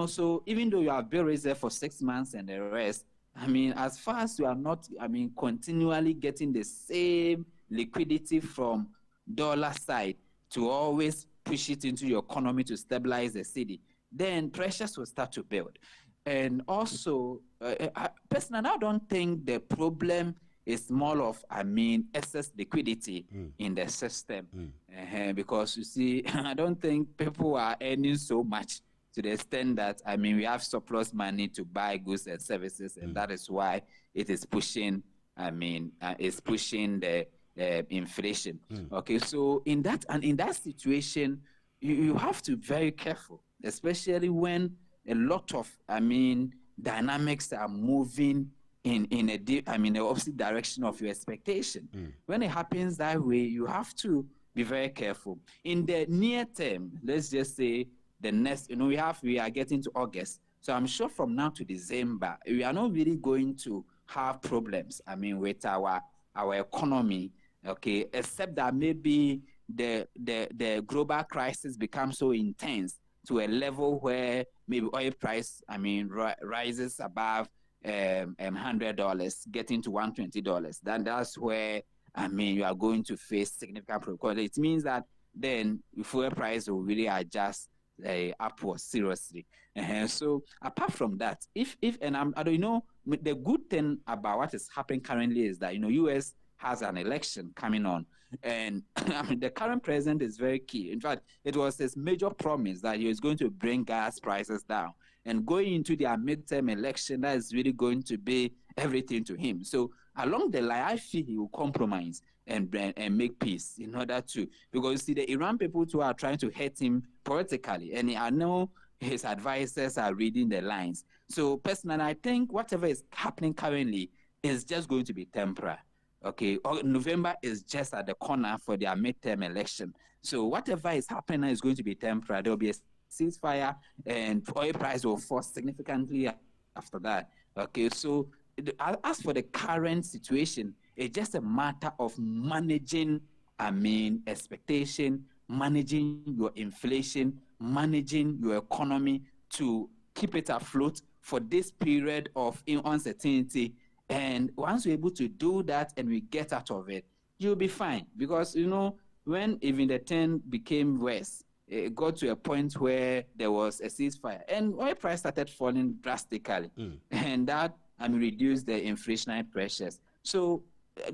so even though you have bill reserve for 6 months and the rest, as far as you are not, continually getting the same liquidity from dollar side to always push it into your economy to stabilize the city, then pressures will start to build. And also, personally, I don't think the problem is more of, excess liquidity in the system. Because you see, I don't think people are earning so much to the extent that, we have surplus money to buy goods and services, and that is why it is pushing, it's pushing the inflation. Okay, so in that situation, you have to be very careful, especially when a lot of, dynamics are moving in the opposite direction of your expectation. When it happens that way, you have to be very careful. In the near term, let's just say the next, we are getting to August. So I'm sure from now to December, we are not really going to have problems, with our economy, okay, except that maybe the global crisis becomes so intense to a level where maybe oil price, rises above $100, getting to $120. Then that's where, you are going to face significant problem. It means that then fuel price will really adjust upwards seriously. So apart from that, I don't know, the good thing about what is happening currently is that, US has an election coming on. And the current president is very key. In fact, it was his major promise that he was going to bring gas prices down. And going into their midterm election, that is really going to be everything to him. So along the line, I feel he will compromise and make peace in order to, because you see, the Iran people too are trying to hurt him politically. And I know his advisors are reading the lines. So personally, I think whatever is happening currently is just going to be temporary. Okay, November is just at the corner for their midterm election. So whatever is happening is going to be temporary. There will be a ceasefire, and oil price will fall significantly after that. Okay, so as for the current situation, it's just a matter of managing, expectation, managing your inflation, managing your economy to keep it afloat for this period of uncertainty. And once we're able to do that and we get out of it, you'll be fine. Because, when even the 10 became worse, it got to a point where there was a ceasefire and oil price started falling drastically. And that reduced the inflationary pressures. So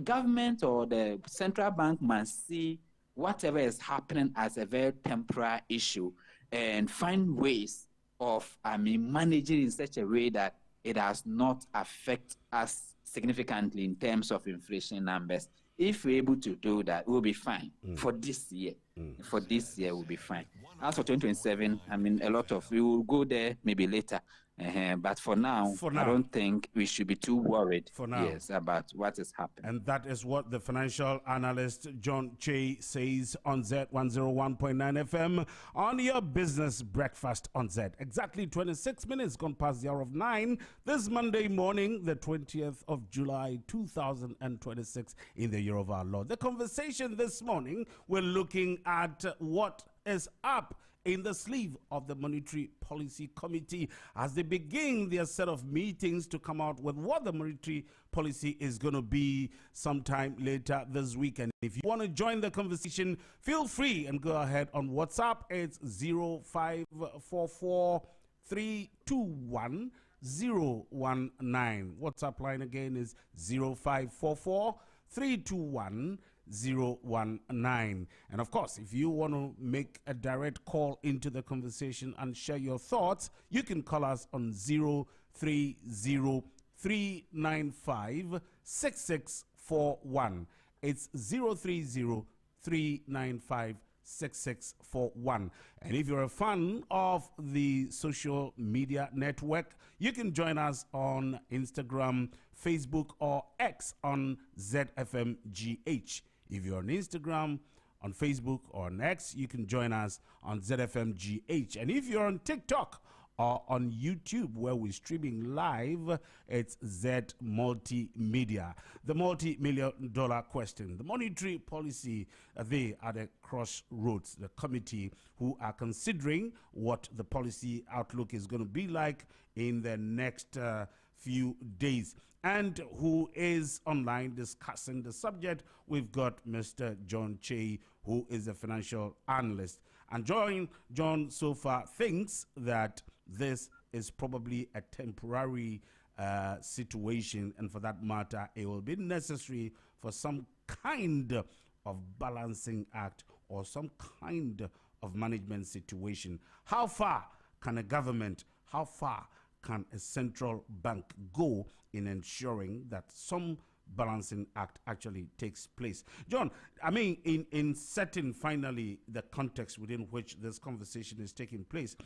government or the central bank must see whatever is happening as a very temporary issue and find ways of managing in such a way that it does not affect us significantly in terms of inflation numbers. If we're able to do that, we'll be fine for this year. For this year, we'll be fine. As for 2027, I mean, we will go there maybe later. But for now, I don't think we should be too worried about what is happening. And that is what the financial analyst John Che says on Z101.9 FM on your business breakfast on Z. Exactly 26 minutes gone past the hour of 9 this Monday morning, the 20th of July 2026 in the year of our Lord. The conversation this morning, we're looking at what is up in the sleeve of the Monetary Policy Committee as they begin their set of meetings to come out with what the monetary policy is going to be sometime later this week. And if you want to join the conversation, feel free and go ahead on WhatsApp. It's 0544 321 019. WhatsApp line again is 0544 321 019. And of course, if you want to make a direct call into the conversation and share your thoughts, you can call us on 030 395 6641. It's 030 395 6641. And if you're a fan of the social media network, you can join us on Instagram, Facebook, or X on ZFMGH. If you're on Instagram, on Facebook, or on X, you can join us on ZFMGH. And if you're on TikTok or on YouTube, where we're streaming live, it's Z Multimedia. The multi-million-dollar question, the monetary policy, they are the crossroads, the committee who are considering what the policy outlook is going to be like in the next few days. And who is online discussing the subject, we've got Mr. John Che, who is a financial analyst. And John so far thinks that this is probably a temporary situation, and for that matter, it will be necessary for some kind of balancing act or some kind of management situation. How far can a government, how far can a central bank go in ensuring that some balancing act actually takes place? John, I mean, in setting finally the context within which this conversation is taking place,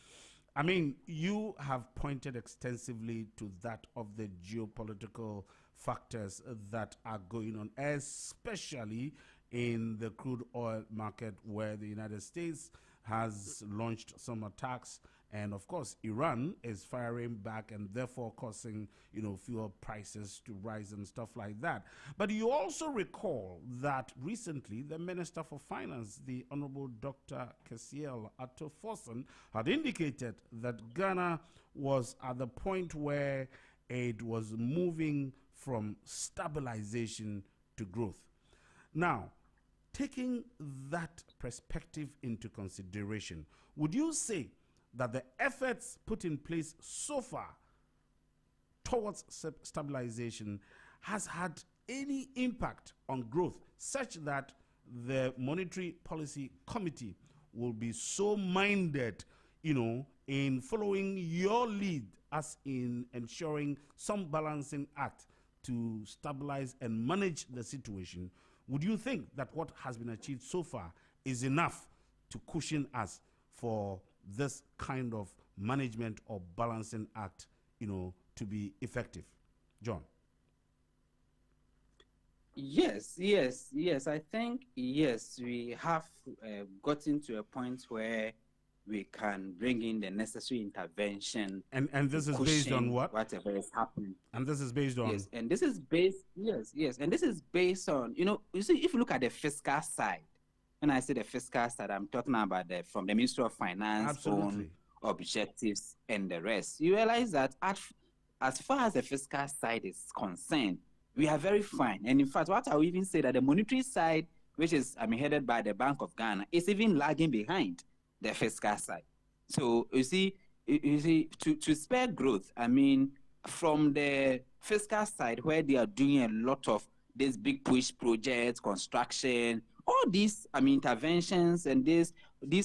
I mean, you have pointed extensively to that of the geopolitical factors that are going on, especially in the crude oil market, where the United States has launched some attacks. And of course, Iran is firing back and therefore causing, fuel prices to rise and stuff like that. But you also recall that recently the Minister for Finance, the Honorable Dr. Kesiel Atoforson, had indicated that Ghana was at the point where it was moving from stabilization to growth. Now, taking that perspective into consideration, would you say that the efforts put in place so far towards stabilization has had any impact on growth, such that the Monetary Policy Committee will be so minded, in following your lead as in ensuring some balancing act to stabilize and manage the situation? Would you think that what has been achieved so far is enough to cushion us for this kind of management or balancing act, to be effective? John? Yes. I think, yes, we have gotten to a point where we can bring in the necessary intervention. And this is based on what? Whatever is happening. And this is based on? Yes, and this is based, and this is based on, you see, if you look at the fiscal side, when I say the fiscal side, I'm talking about from the Ministry of Finance own objectives and the rest. You realize that as far as the fiscal side is concerned, we are very fine. And in fact, what I will even say that the monetary side, which is headed by the Bank of Ghana, is even lagging behind the fiscal side. So you see, to spare growth, from the fiscal side, where they are doing a lot of these big push projects, construction, all these interventions and these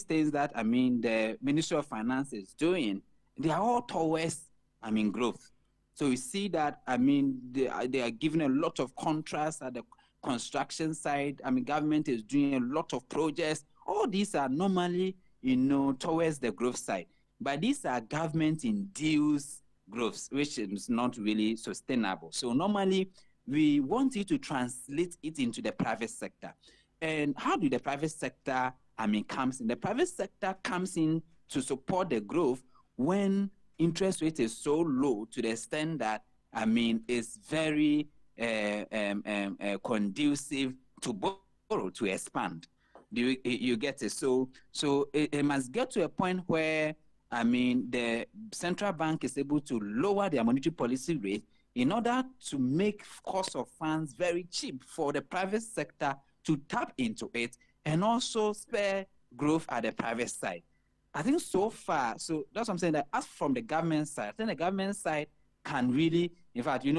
things that the Ministry of Finance is doing, they are all towards growth. So we see that, I mean, they are giving a lot of contracts at the construction side. I mean, government is doing a lot of projects. All these are normally, towards the growth side. But these are government-induced growths, which is not really sustainable. So normally, we want you to translate it into the private sector. And how do the private sector, comes in? The private sector comes in to support the growth when interest rate is so low to the extent that, it's very conducive to borrow, to expand. Do you get it? So it must get to a point where, the central bank is able to lower their monetary policy rate in order to make cost of funds very cheap for the private sector to tap into it and also spare growth at the private side. I think so far, so that's what I'm saying, that as from the government side, I think the government side can really, in fact, I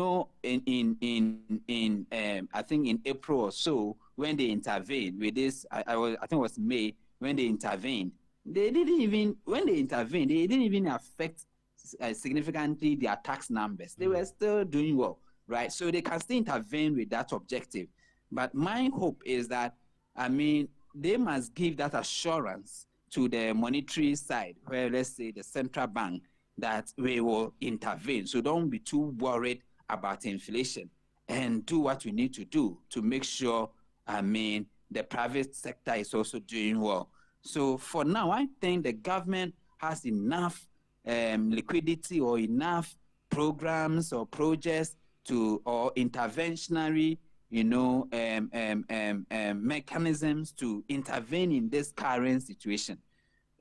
think in April or so, when they intervened with this, I think it was May, when they intervened, they didn't even affect significantly their tax numbers. They were still doing well, right? So they can still intervene with that objective. But my hope is that, they must give that assurance to the monetary side, where, let's say, the central bank, that we will intervene. So don't be too worried about inflation, and do what you need to do to make sure, the private sector is also doing well. So for now, I think the government has enough liquidity or enough programs or projects or interventionary, mechanisms to intervene in this current situation.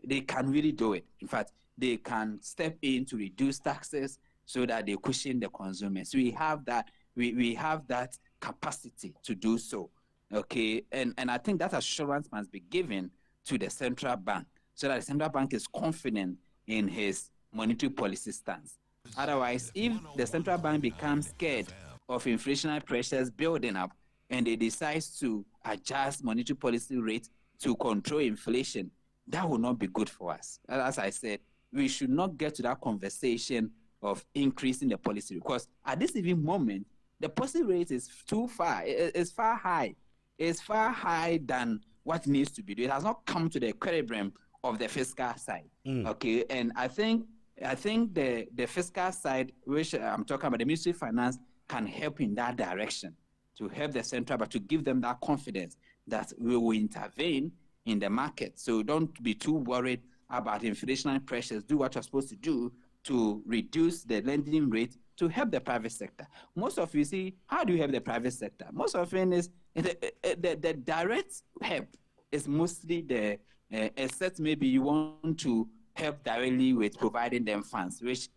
They can really do it. In fact, they can step in to reduce taxes so that they cushion the consumers. We have that. We have that capacity to do so. Okay, and I think that assurance must be given to the central bank so that the central bank is confident in his monetary policy stance. Otherwise, if the central bank becomes scared of inflationary pressures building up and they decide to adjust monetary policy rate to control inflation, that will not be good for us. As I said, we should not get to that conversation of increasing the policy rate, because at this even moment, the policy rate is too far. It's far high. It's far high than what needs to be done. It has not come to the equilibrium of the fiscal side. Okay, and I think the fiscal side, which I'm talking about, the Ministry of Finance, can help in that direction to help the central bank, to give them that confidence that we will intervene in the market. So don't be too worried about inflationary pressures. Do what you're supposed to do to reduce the lending rate to help the private sector. Most of you see, how do you help the private sector? Most of it is the direct help is mostly except maybe you want to help directly with providing them funds, which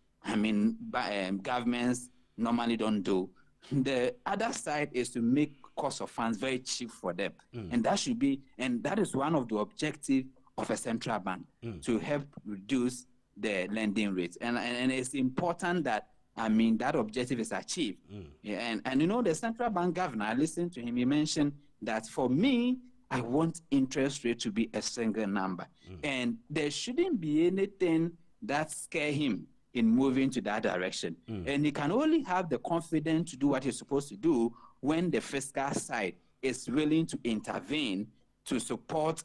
governments normally don't do. The other side is to make cost of funds very cheap for them. And that is one of the objectives of a central bank, to help reduce the lending rates. And it's important that, that objective is achieved. Yeah, and the central bank governor, I listened to him, he mentioned that for me, I want interest rate to be a single number. And there shouldn't be anything that scare him in moving to that direction. And he can only have the confidence to do what he's supposed to do when the fiscal side is willing to intervene to support,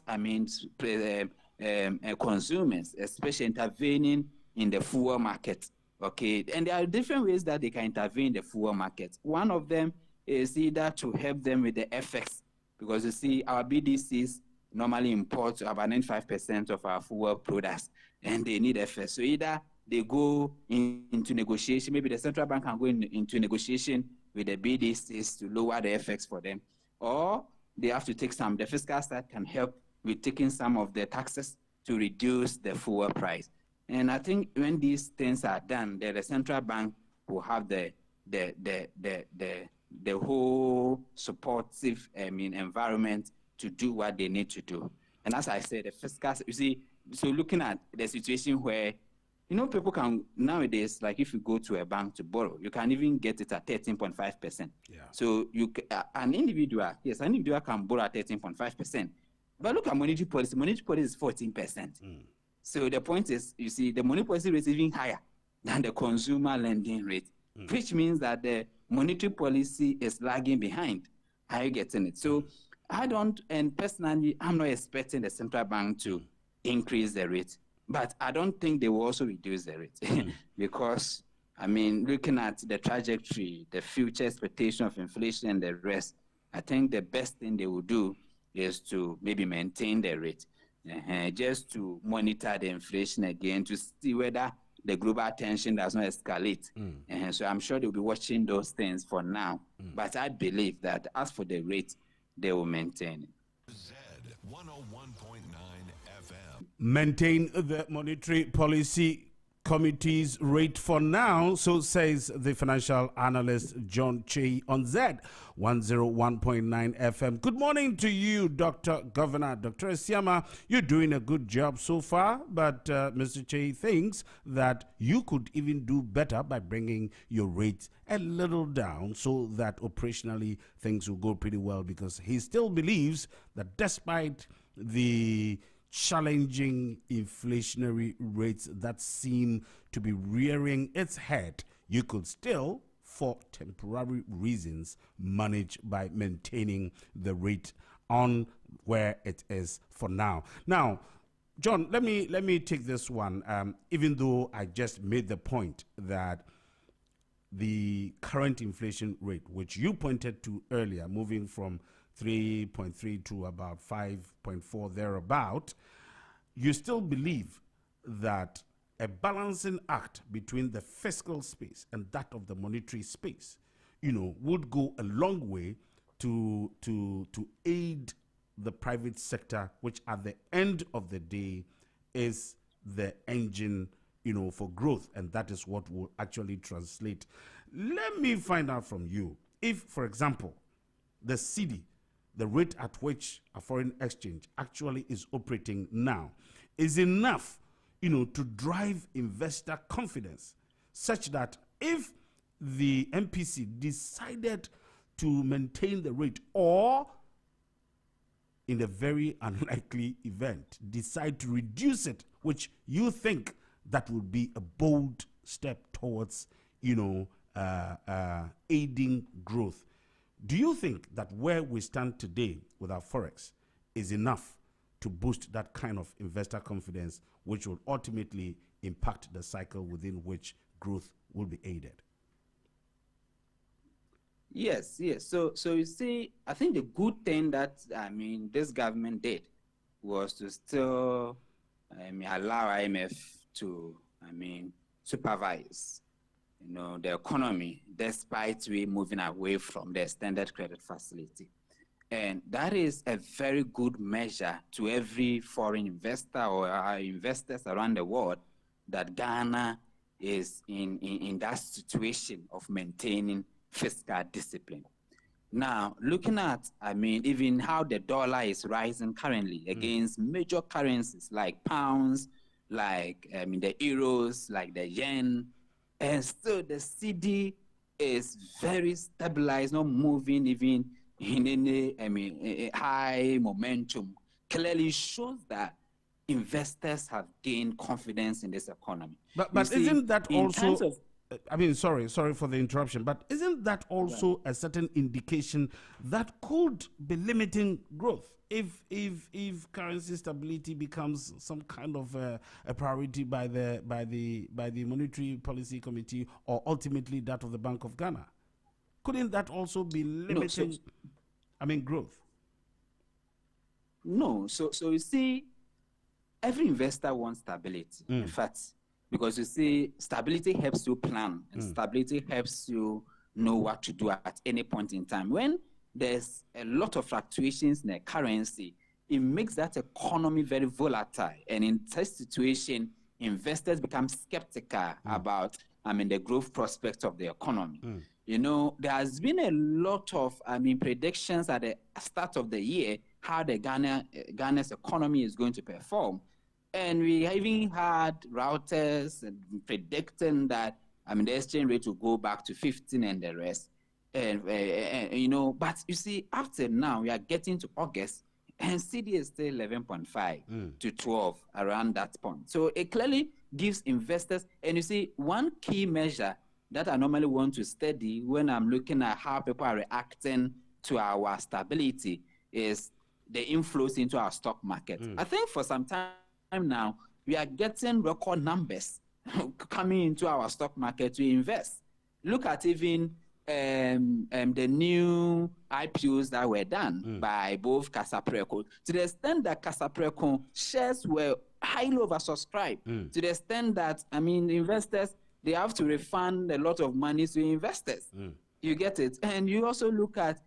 consumers, especially intervening in the fuel market. Okay, and there are different ways that they can intervene in the fuel market. One of them is either to help them with the FX, because you see, our BDCs normally import about 95% of our fuel products, and they need FX. So either they go into negotiation, maybe the central bank can go into negotiation with the BDCs to lower the FX for them, or they have to take the fiscal side can help with taking some of the taxes to reduce the fuel price. And I think when these things are done, the central bank will have the whole supportive environment to do what they need to do. And as I said, the fiscal, you see, so looking at the situation where, people can nowadays, like if you go to a bank to borrow, you can even get it at 13.5%. Yeah. So an individual can borrow at 13.5%. But look at monetary policy. Monetary policy is 14%. So the point is, you see, the monetary policy rate is even higher than the consumer lending rate. which means that the monetary policy is lagging behind. Are you getting it? So I don't, and personally, I'm not expecting the central bank to increase the rate, but I don't think they will also reduce the rate because, I mean, looking at the trajectory, the future expectation of inflation and the rest, I think the best thing they will do is to maybe maintain the rate, just to monitor the inflation again to see whether the global tension does not escalate. So I'm sure they'll be watching those things for now. But I believe that as for the rate, they will maintain it. Zed 101.9 FM. Maintain the monetary policy committee's rate for now, so says the financial analyst John Che on Zed 101.9 FM. Good morning to you, Dr. Governor. Dr. Esiama, you're doing a good job so far, but Mr. Che thinks that you could even do better by bringing your rates a little down so that operationally things will go pretty well, because he still believes that despite the challenging inflationary rates that seem to be rearing its head, you could still, for temporary reasons, manage by maintaining the rate on where it is for now. Now, John, let me take this one, even though I just made the point that the current inflation rate, which you pointed to earlier, moving from 3.3 to about 5.4 thereabout, you still believe that a balancing act between the fiscal space and that of the monetary space, would go a long way to aid the private sector, which at the end of the day is the engine, for growth, and that is what will actually translate. Let me find out from you if, for example, the cedi, the rate at which a foreign exchange actually is operating now, is enough, to drive investor confidence, such that if the MPC decided to maintain the rate, or in a very unlikely event, decide to reduce it, which you think that would be a bold step towards, aiding growth. Do you think that where we stand today with our forex is enough to boost that kind of investor confidence, which will ultimately impact the cycle within which growth will be aided? Yes. So you see, I think the good thing that, this government did was to still, allow IMF to, supervise, the economy, despite we moving away from the extended credit facility. And that is a very good measure to every foreign investor or our investors around the world, that Ghana is in that situation of maintaining fiscal discipline. Now, looking at, even how the dollar is rising currently against major currencies like pounds, like the euros, like the yen, and still the cedi is very stabilized, not moving even in any a high momentum, clearly shows that investors have gained confidence in this economy. But isn't that also, sorry for the interruption, but isn't that also a certain indication that could be limiting growth if currency stability becomes some kind of a priority by the Monetary Policy Committee, or ultimately that of the Bank of Ghana? Couldn't that also be limiting growth? No, so you see, every investor wants stability. In fact, because you see, stability helps you plan, and stability helps you know what to do at any point in time. When there's a lot of fluctuations in the currency, it makes that economy very volatile. And in such situation, investors become skeptical about the growth prospects of the economy. There has been a lot of predictions at the start of the year how the Ghana's economy is going to perform. And we even had routers predicting that the exchange rate will go back to 15 and the rest. But you see, after now, we are getting to August, and cedi is still 11.5 to 12 around that point. So it clearly gives investors, and you see, one key measure that I normally want to study when I'm looking at how people are reacting to our stability is the inflows into our stock market. I think for some time now, we are getting record numbers coming into our stock market to invest. Look at even the new IPOs that were done by both Casapreco, to the extent that Casapreco shares were highly oversubscribed, to the extent that, investors, they have to refund a lot of money to investors. You get it? And you also look at,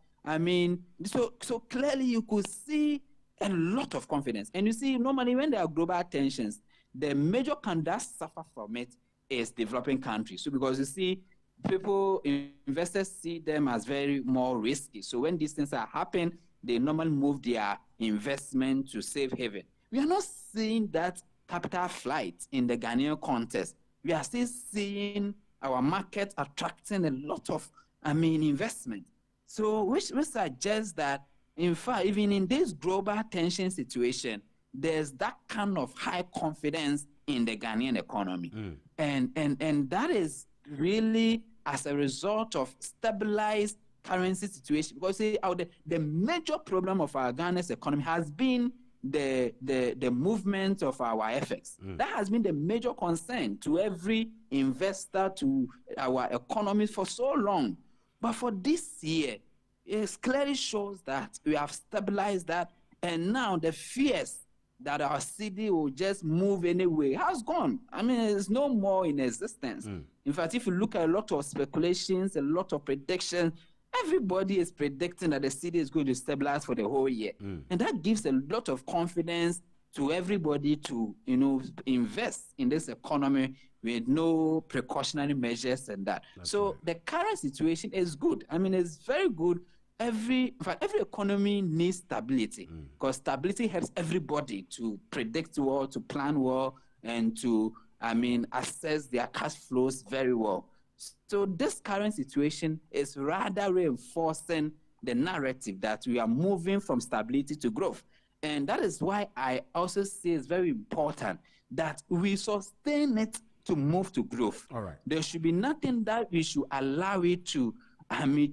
so clearly you could see a lot of confidence. And you see, normally when there are global tensions, the major countries that suffer from it is developing countries. So because you see, investors see them as very more risky. So when these things are happening, they normally move their investment to safe haven. We are not seeing that capital flight in the Ghanaian context. We are still seeing our market attracting a lot of, investment. So which suggests that, in fact, even in this global tension situation, there's that kind of high confidence in the Ghanaian economy. And that is really as a result of stabilized currency situation. Because the major problem of our Ghana's economy has been the movement of our FX. That has been the major concern to every investor, to our economy for so long. But for this year, it clearly shows that we have stabilized that, and now the fears that our city will just move anyway has gone. It's no more in existence. In fact, if you look at a lot of speculations, a lot of predictions, everybody is predicting that the city is going to stabilize for the whole year. And that gives a lot of confidence to everybody to, invest in this economy with no precautionary measures and that. So the current situation is good. It's very good. Every economy needs stability, because stability helps everybody to predict well, to plan well, and to, assess their cash flows very well. So this current situation is rather reinforcing the narrative that we are moving from stability to growth. And that is why I also say it's very important that we sustain it to move to growth. All right. There should be nothing that we should allow it to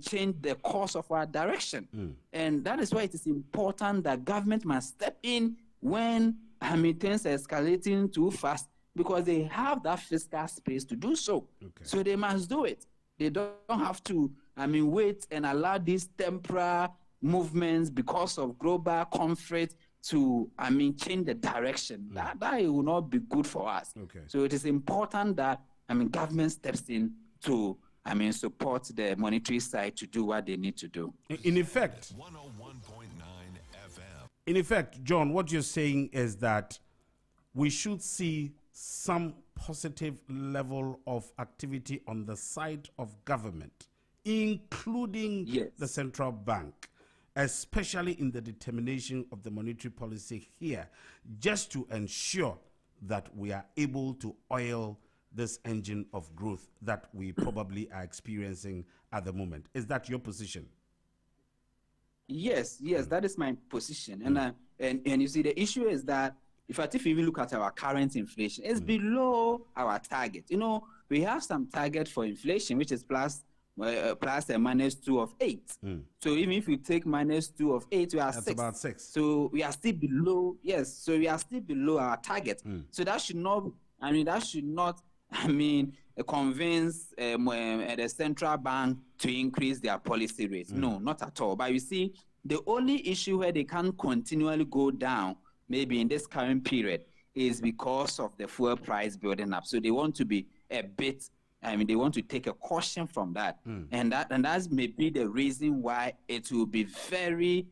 change the course of our direction. And that is why it is important that government must step in when things are escalating too fast, because they have that fiscal space to do so. So they must do it. They don't have to wait and allow these temporary movements because of global conflict to change the direction. That will not be good for us. So it is important that government steps in to support the monetary side to do what they need to do. In effect, 101.9 FM. In effect, John, what you're saying is that we should see some positive level of activity on the side of government, including the central bank, especially in the determination of the monetary policy here, just to ensure that we are able to oil this engine of growth that we probably are experiencing at the moment. Is that your position? Yes, that is my position. And you see, the issue is that if you even look at our current inflation, it's below our target. We have some target for inflation, which is plus a minus 2 of 8. So even if we take minus 2 of 8, we are That's 6. about 6. So we are still below. Yes, so we are still below our target. So that should not. Convince the central bank to increase their policy rates. No, not at all. But you see, the only issue where they can continually go down, maybe in this current period, is because of the fuel price building up. So they want to be a bit, they want to take a caution from that. And that's maybe the reason why it will be very,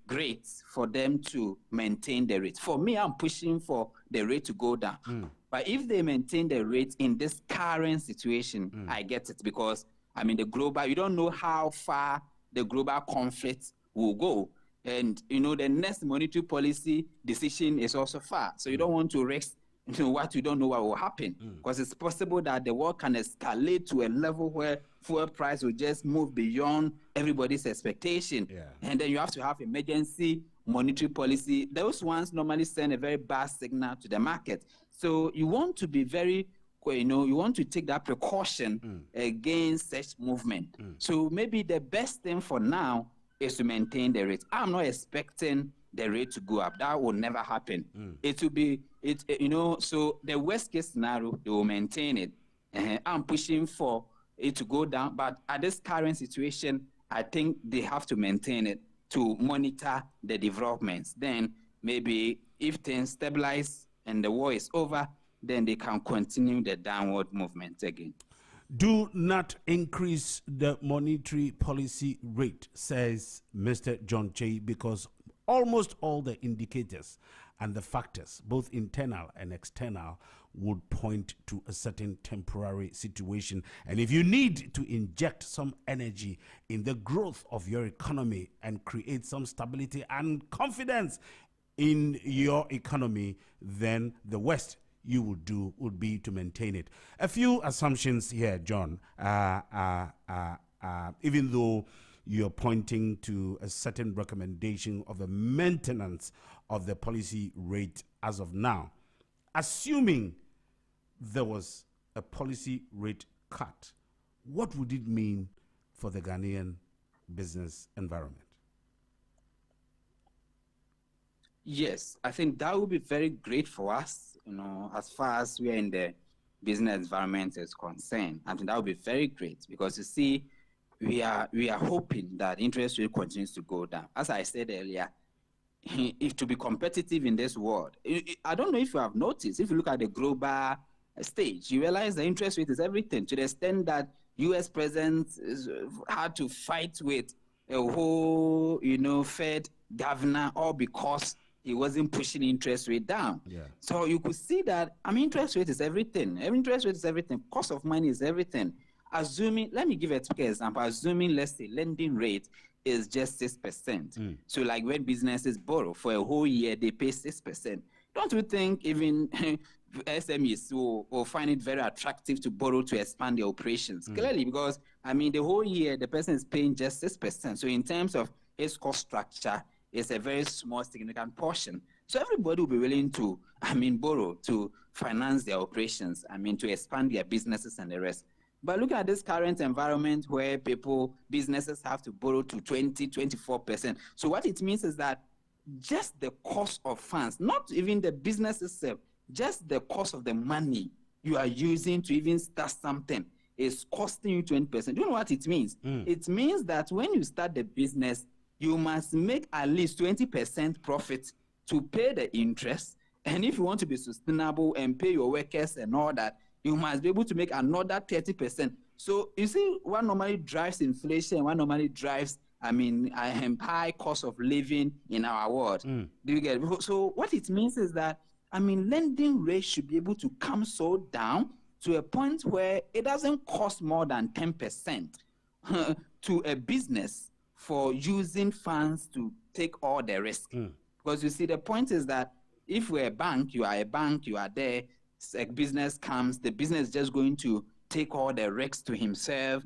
great for them to maintain the rate. For me, I'm pushing for the rate to go down. But if they maintain the rate in this current situation, I get it, because you don't know how far the global conflict will go. And the next monetary policy decision is also far. So you don't want to risk what you don't know what will happen, because it's possible that the war can escalate to a level where fuel price will just move beyond everybody's expectation. And then you have to have emergency monetary policy. Those ones normally send a very bad signal to the market. So you want to be very you want to take that precaution against such movement. So maybe the best thing for now is to maintain the rate. I'm not expecting the rate to go up. That will never happen. It will be, so the worst case scenario, they will maintain it. I'm pushing for it to go down, but at this current situation, I think they have to maintain it to monitor the developments. Then maybe if things stabilize and the war is over, then they can continue the downward movement again. Do not increase the monetary policy rate, says Mr. John Che, because almost all the indicators and the factors, both internal and external, would point to a certain temporary situation. And if you need to inject some energy in the growth of your economy and create some stability and confidence in your economy, then the West you would do would be to maintain it. A few assumptions here, John, even though you're pointing to a certain recommendation of the maintenance of the policy rate as of now. Assuming there was a policy rate cut, what would it mean for the Ghanaian business environment? Yes, I think that would be very great for us, as far as we are in the business environment is concerned. I think that would be very great because you see, we are hoping that interest rate continues to go down. As I said earlier, if to be competitive in this world, I don't know if you have noticed, if you look at the global stage, you realize the interest rate is everything, to the extent that U.S. presidents had to fight with a whole, Fed governor, all because he wasn't pushing interest rate down. Yeah. So you could see that, interest rate is everything. Interest rate is everything. Cost of money is everything. Assuming, let me give a typical example. Assuming, let's say, lending rate is just 6%. So like when businesses borrow for a whole year, they pay 6%. Don't you think even SMEs will find it very attractive to borrow to expand their operations? Clearly, because, the whole year, the person is paying just 6%. So in terms of its cost structure, it's a very small, significant portion. So everybody will be willing to, borrow to finance their operations, to expand their businesses and the rest. But look at this current environment where businesses have to borrow to 20, 24%. So what it means is that just the cost of funds, not even the business itself, just the cost of the money you are using to even start something is costing you 20%. Do you know what it means? It means that when you start the business, you must make at least 20% profit to pay the interest. And if you want to be sustainable and pay your workers and all that, you must be able to make another 30%. So you see, what normally drives inflation, what normally drives, high cost of living in our world. Do you get it? So what it means is that, lending rate should be able to come so down to a point where it doesn't cost more than 10% to a business for using funds to take all the risk. Because you see, the point is that if we're a bank, you are there, a business comes, the business is just going to take all the risks to himself.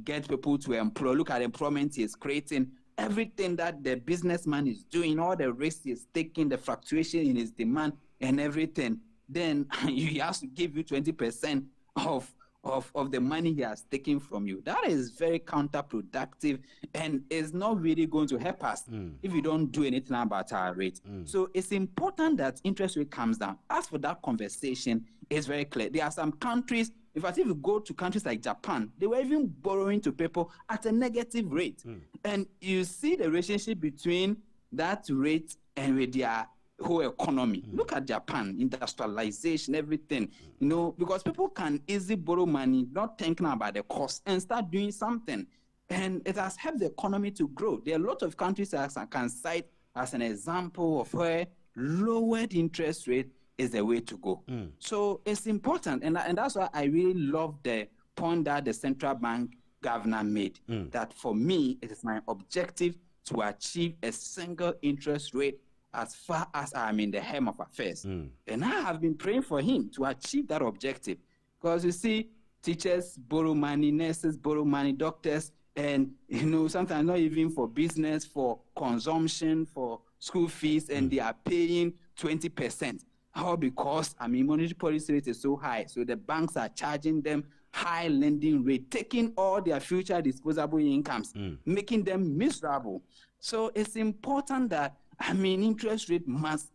Get people to employ, look at employment he's creating, everything that the businessman is doing, all the risks he's taking, the fluctuation in his demand and everything, then he has to give you 20% of the money he has taken from you. That is very counterproductive and is not really going to help us if we don't do anything about our rate. So it's important that interest rate comes down. As for that conversation, it's very clear. There are some countries, in fact, if you go to countries like Japan, they were even borrowing to people at a negative rate. And you see the relationship between that rate and with their whole economy. Look at Japan, industrialization, everything, because people can easily borrow money, not thinking about the cost, and start doing something. And it has helped the economy to grow. There are a lot of countries that I can cite as an example of where lowered interest rate is the way to go. So it's important. And that's why I really love the point that the central bank governor made, that for me, it is my objective to achieve a single interest rate as far as I'm in the helm of affairs. And I have been praying for him to achieve that objective. Because you see, teachers borrow money, nurses borrow money, doctors, and sometimes not even for business, for consumption, for school fees, and they are paying 20%. How? Because, monetary policy rate is so high. So the banks are charging them high lending rate, taking all their future disposable incomes, making them miserable. So it's important that, interest rate must,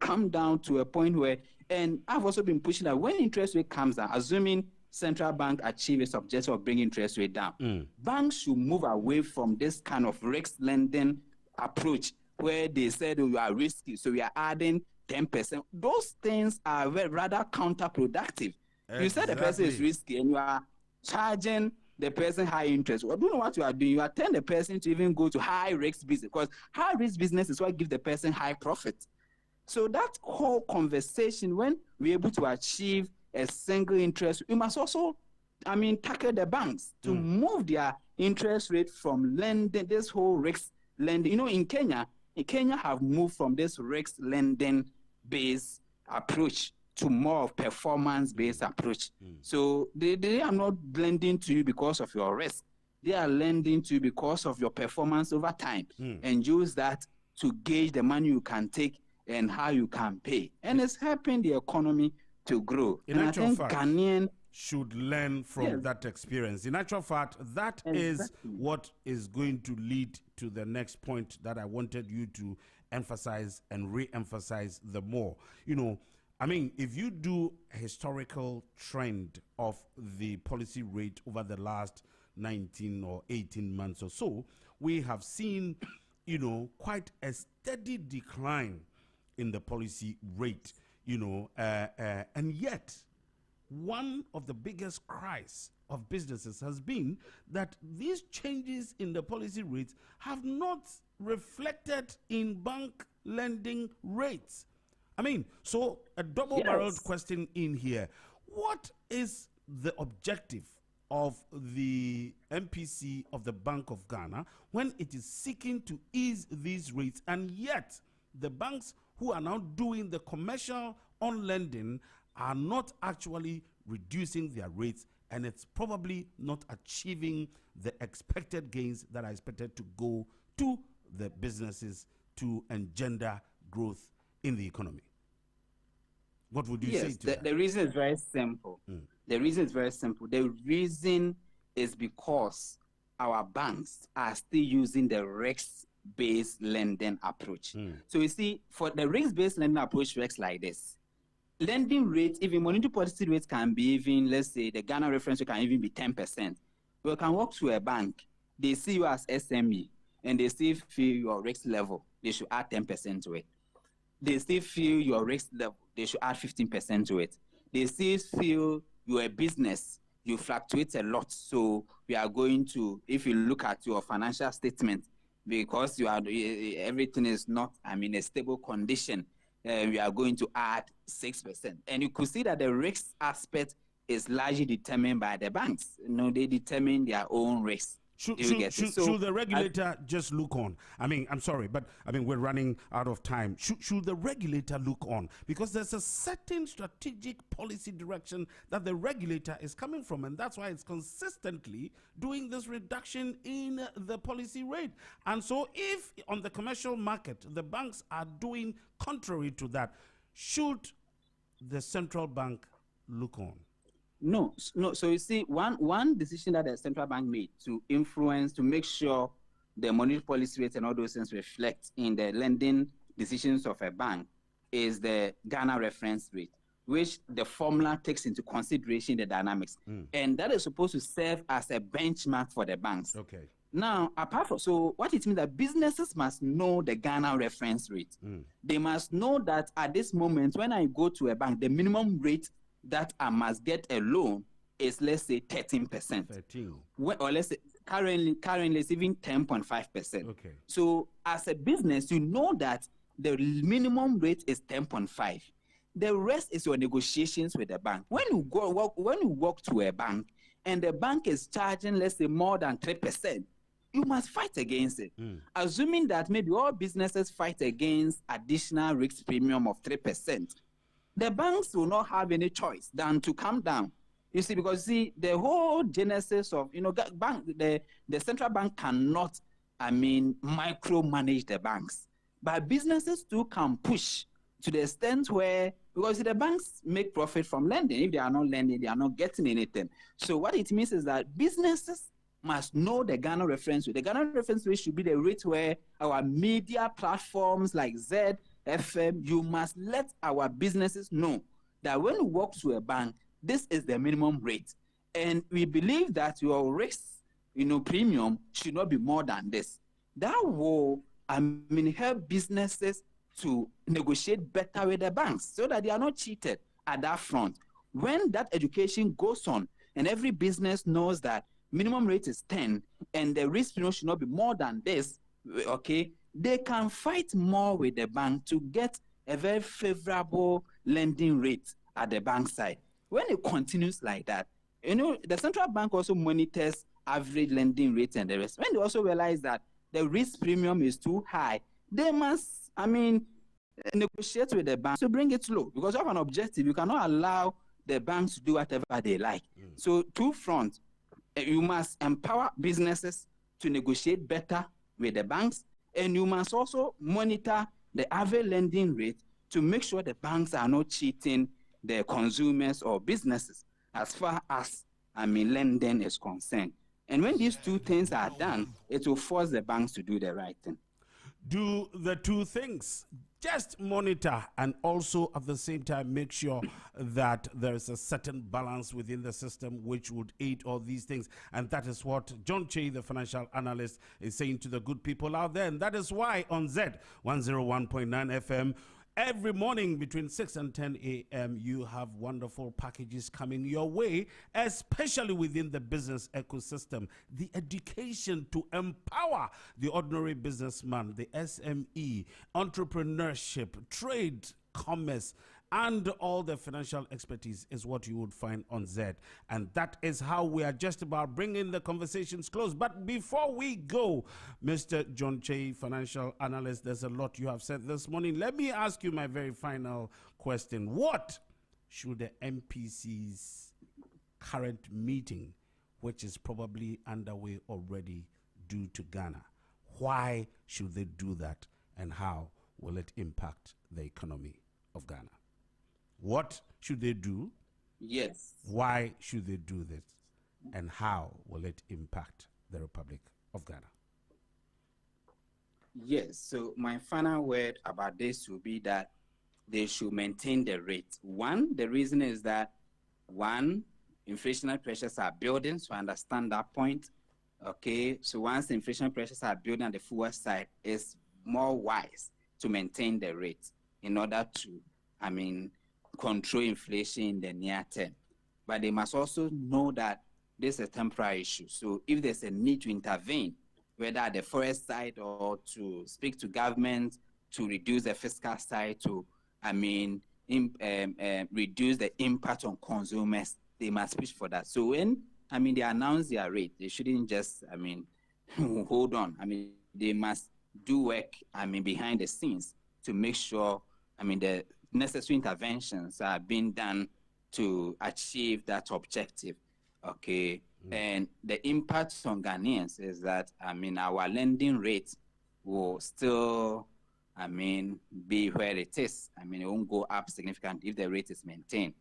come down to a point where, and I've also been pushing that when interest rate comes down, assuming central bank achieve its objective of bringing interest rate down, banks should move away from this kind of risk lending approach where they said, oh, you are risky, so we are adding 10%. Those things are rather counterproductive. Exactly. You said the person is risky and you are charging the person high interest. Well, I don't know what you are doing. You are telling the person to even go to high risk business, because high risk business is what gives the person high profit. So that whole conversation, when we're able to achieve a single interest, we must also, tackle the banks to move their interest rate from lending, this whole risk lending. In Kenya have moved from this risk lending based approach to more of performance-based approach. So they are not lending to you because of your risk. They are lending to you because of your performance over time, and use that to gauge the money you can take and how you can pay. And it's helping the economy to grow. In actual fact, Ghanaian should learn from that experience. In actual fact, that is what is going to lead to the next point that I wanted you to emphasize and re-emphasize the more. If you do a historical trend of the policy rate over the last 19 or 18 months or so, we have seen, quite a steady decline in the policy rate, and yet one of the biggest cries of businesses has been that these changes in the policy rates have not reflected in bank lending rates. So a double-barreled question in here. What is the objective of the MPC of the Bank of Ghana when it is seeking to ease these rates, and yet the banks who are now doing the commercial on lending are not actually reducing their rates, and it's probably not achieving the expected gains that are expected to go to the businesses to engender growth in the economy? What would you say to that? The reason is very simple. The reason is very simple. The reason is because our banks are still using the risk-based lending approach. So you see, for the risk-based lending approach works like this. Lending rates, even monetary policy rates can be even, let's say, the Ghana reference rate can even be 10%. You can walk to a bank, they see you as SME, and they still feel your risk level, they should add 10% to it. They still feel your risk level, they should add 15% to it. They still feel you're a business, you fluctuate a lot. So we are going to, if you look at your financial statement, because you are everything is not, a stable condition, we are going to add 6%. And you could see that the risk aspect is largely determined by the banks. They determine their own risk. Should the regulator just look on? I'm sorry, but we're running out of time. Should the regulator look on? Because there's a certain strategic policy direction that the regulator is coming from, and that's why it's consistently doing this reduction in the policy rate. And so if on the commercial market, the banks are doing contrary to that, should the central bank look on? No. So you see, one decision that the central bank made to influence, to make sure the monetary policy rates and all those things reflect in the lending decisions of a bank is the Ghana reference rate, which the formula takes into consideration the dynamics. And that is supposed to serve as a benchmark for the banks. Okay. Now, apart from, so what it means that businesses must know the Ghana reference rate. They must know that at this moment, when I go to a bank, the minimum rate that I must get a loan is, let's say, 13%. 13. Or let's say currently it's even 10.5%. Okay. So as a business, you know that the minimum rate is 10.5. The rest is your negotiations with the bank. When you walk to a bank and the bank is charging, let's say, more than 3%, you must fight against it. Assuming that maybe all businesses fight against additional risk premium of 3%. The banks will not have any choice than to come down. You see, because the whole genesis of, the central bank cannot, micromanage the banks. But businesses too can push to the extent where, because the banks make profit from lending. If they are not lending, they are not getting anything. So what it means is that businesses must know the Ghana reference rate. The Ghana reference rate should be the rate where our media platforms like Zed, FM, you must let our businesses know that when you walk to a bank, this is the minimum rate. And we believe that your risk, premium should not be more than this. That will, help businesses to negotiate better with the banks so that they are not cheated at that front. When that education goes on and every business knows that minimum rate is 10 and the risk premium should not be more than this, okay, they can fight more with the bank to get a very favorable lending rate at the bank side. When it continues like that, the central bank also monitors average lending rates and the rest. When they also realize that the risk premium is too high, they must, negotiate with the bank to bring it low, because you have an objective. You cannot allow the banks to do whatever they like. So two fronts, you must empower businesses to negotiate better with the banks, and you must also monitor the average lending rate to make sure the banks are not cheating the consumers or businesses as far as lending is concerned. And when these two things are done, it will force the banks to do the right thing. Do the two things. Just monitor and also at the same time make sure that there is a certain balance within the system which would aid all these things. And that is what John Che, the financial analyst, is saying to the good people out there. And that is why on Zed 101.9 FM, every morning between 6 and 10 a.m., you have wonderful packages coming your way, especially within the business ecosystem. The education to empower the ordinary businessman, the SME, entrepreneurship, trade, commerce, and all the financial expertise is what you would find on Zed. And that is how we are just about bringing the conversations close. But before we go, Mr. John Che, financial analyst, there's a lot you have said this morning. Let me ask you my very final question. What should the MPC's current meeting, which is probably underway already, do to Ghana? Why should they do that, and how will it impact the economy of Ghana? What should they do? Yes. Why should they do this? And how will it impact the Republic of Ghana? Yes. So my final word about this will be that they should maintain the rate. One, the reason is that, inflationary pressures are building, so I understand that point. Okay. So once the inflation pressures are building on the forward side, it's more wise to maintain the rate in order to, control inflation in the near term. But they must also know that this is a temporary issue. So if there's a need to intervene, whether at the forest side or to speak to government to reduce the fiscal side, to, reduce the impact on consumers, they must push for that. So when, they announce their rate, they shouldn't just, hold on. They must do work, behind the scenes to make sure, the necessary interventions are being done to achieve that objective. Okay. And the impact on Ghanaians is that, our lending rate will still, be where it is. It won't go up significantly if the rate is maintained.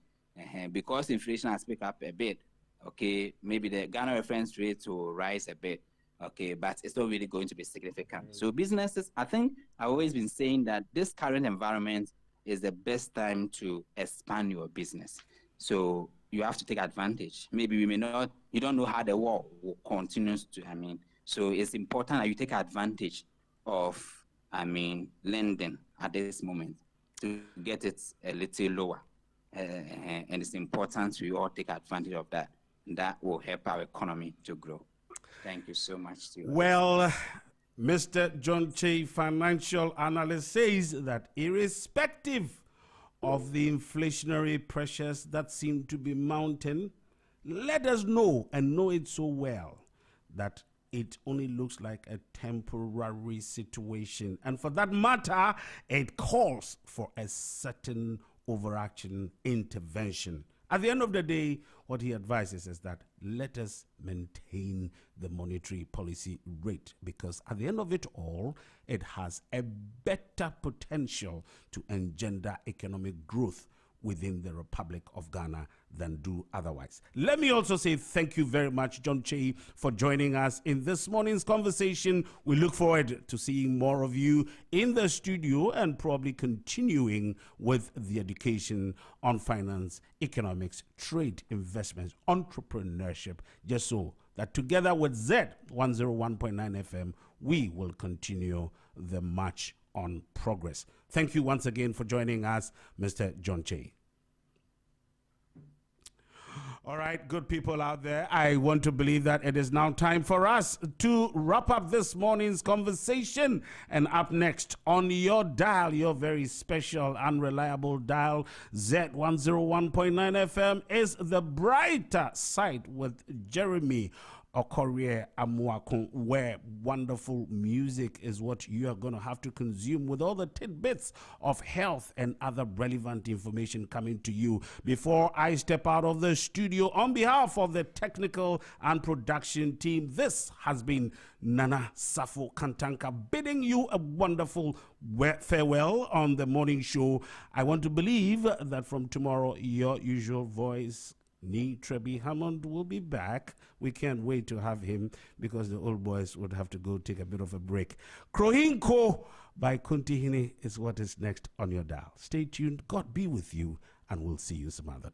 Because inflation has picked up a bit, okay, maybe the Ghana reference rate will rise a bit, okay, but it's not really going to be significant. So businesses, I think I've always been saying that this current environment is the best time to expand your business. So you have to take advantage. Maybe you don't know how the war will continue to, so it's important that you take advantage of, lending at this moment to get it a little lower. And it's important we all take advantage of that. That will help our economy to grow. Thank you so much. Well, Mr. John Che, financial analyst, says that irrespective of the inflationary pressures that seem to be mounting, let us know, and know it so well, that it only looks like a temporary situation. And for that matter, it calls for a certain overarching intervention At the end of the day, what he advises is that let us maintain the monetary policy rate, because at the end of it all, it has a better potential to engender economic growth within the Republic of Ghana than do otherwise. Let me also say thank you very much, John Chey, for joining us in this morning's conversation. We look forward to seeing more of you in the studio and probably continuing with the education on finance, economics, trade, investments, entrepreneurship, just so that together with Zed 101.9 FM, we will continue the march on progress. Thank you once again for joining us, Mr. John Chey. All right, good people out there, I want to believe that it is now time for us to wrap up this morning's conversation. And up next on your dial, your very special, unreliable dial, Z101.9 FM, is The Brighter Side with Jeremy Okorie Amuakun, where wonderful music is what you are going to have to consume, with all the tidbits of health and other relevant information coming to you. Before I step out of the studio, on behalf of the technical and production team, this has been Nana Safo Kantanka bidding you a wonderful farewell on the morning show. I want to believe that from tomorrow, your usual voice, Nee Trebi Hammond, will be back. We can't wait to have him, because the old boys would have to go take a bit of a break. Krohinko by Kuntihini is what is next on your dial. Stay tuned. God be with you, and we'll see you some other time.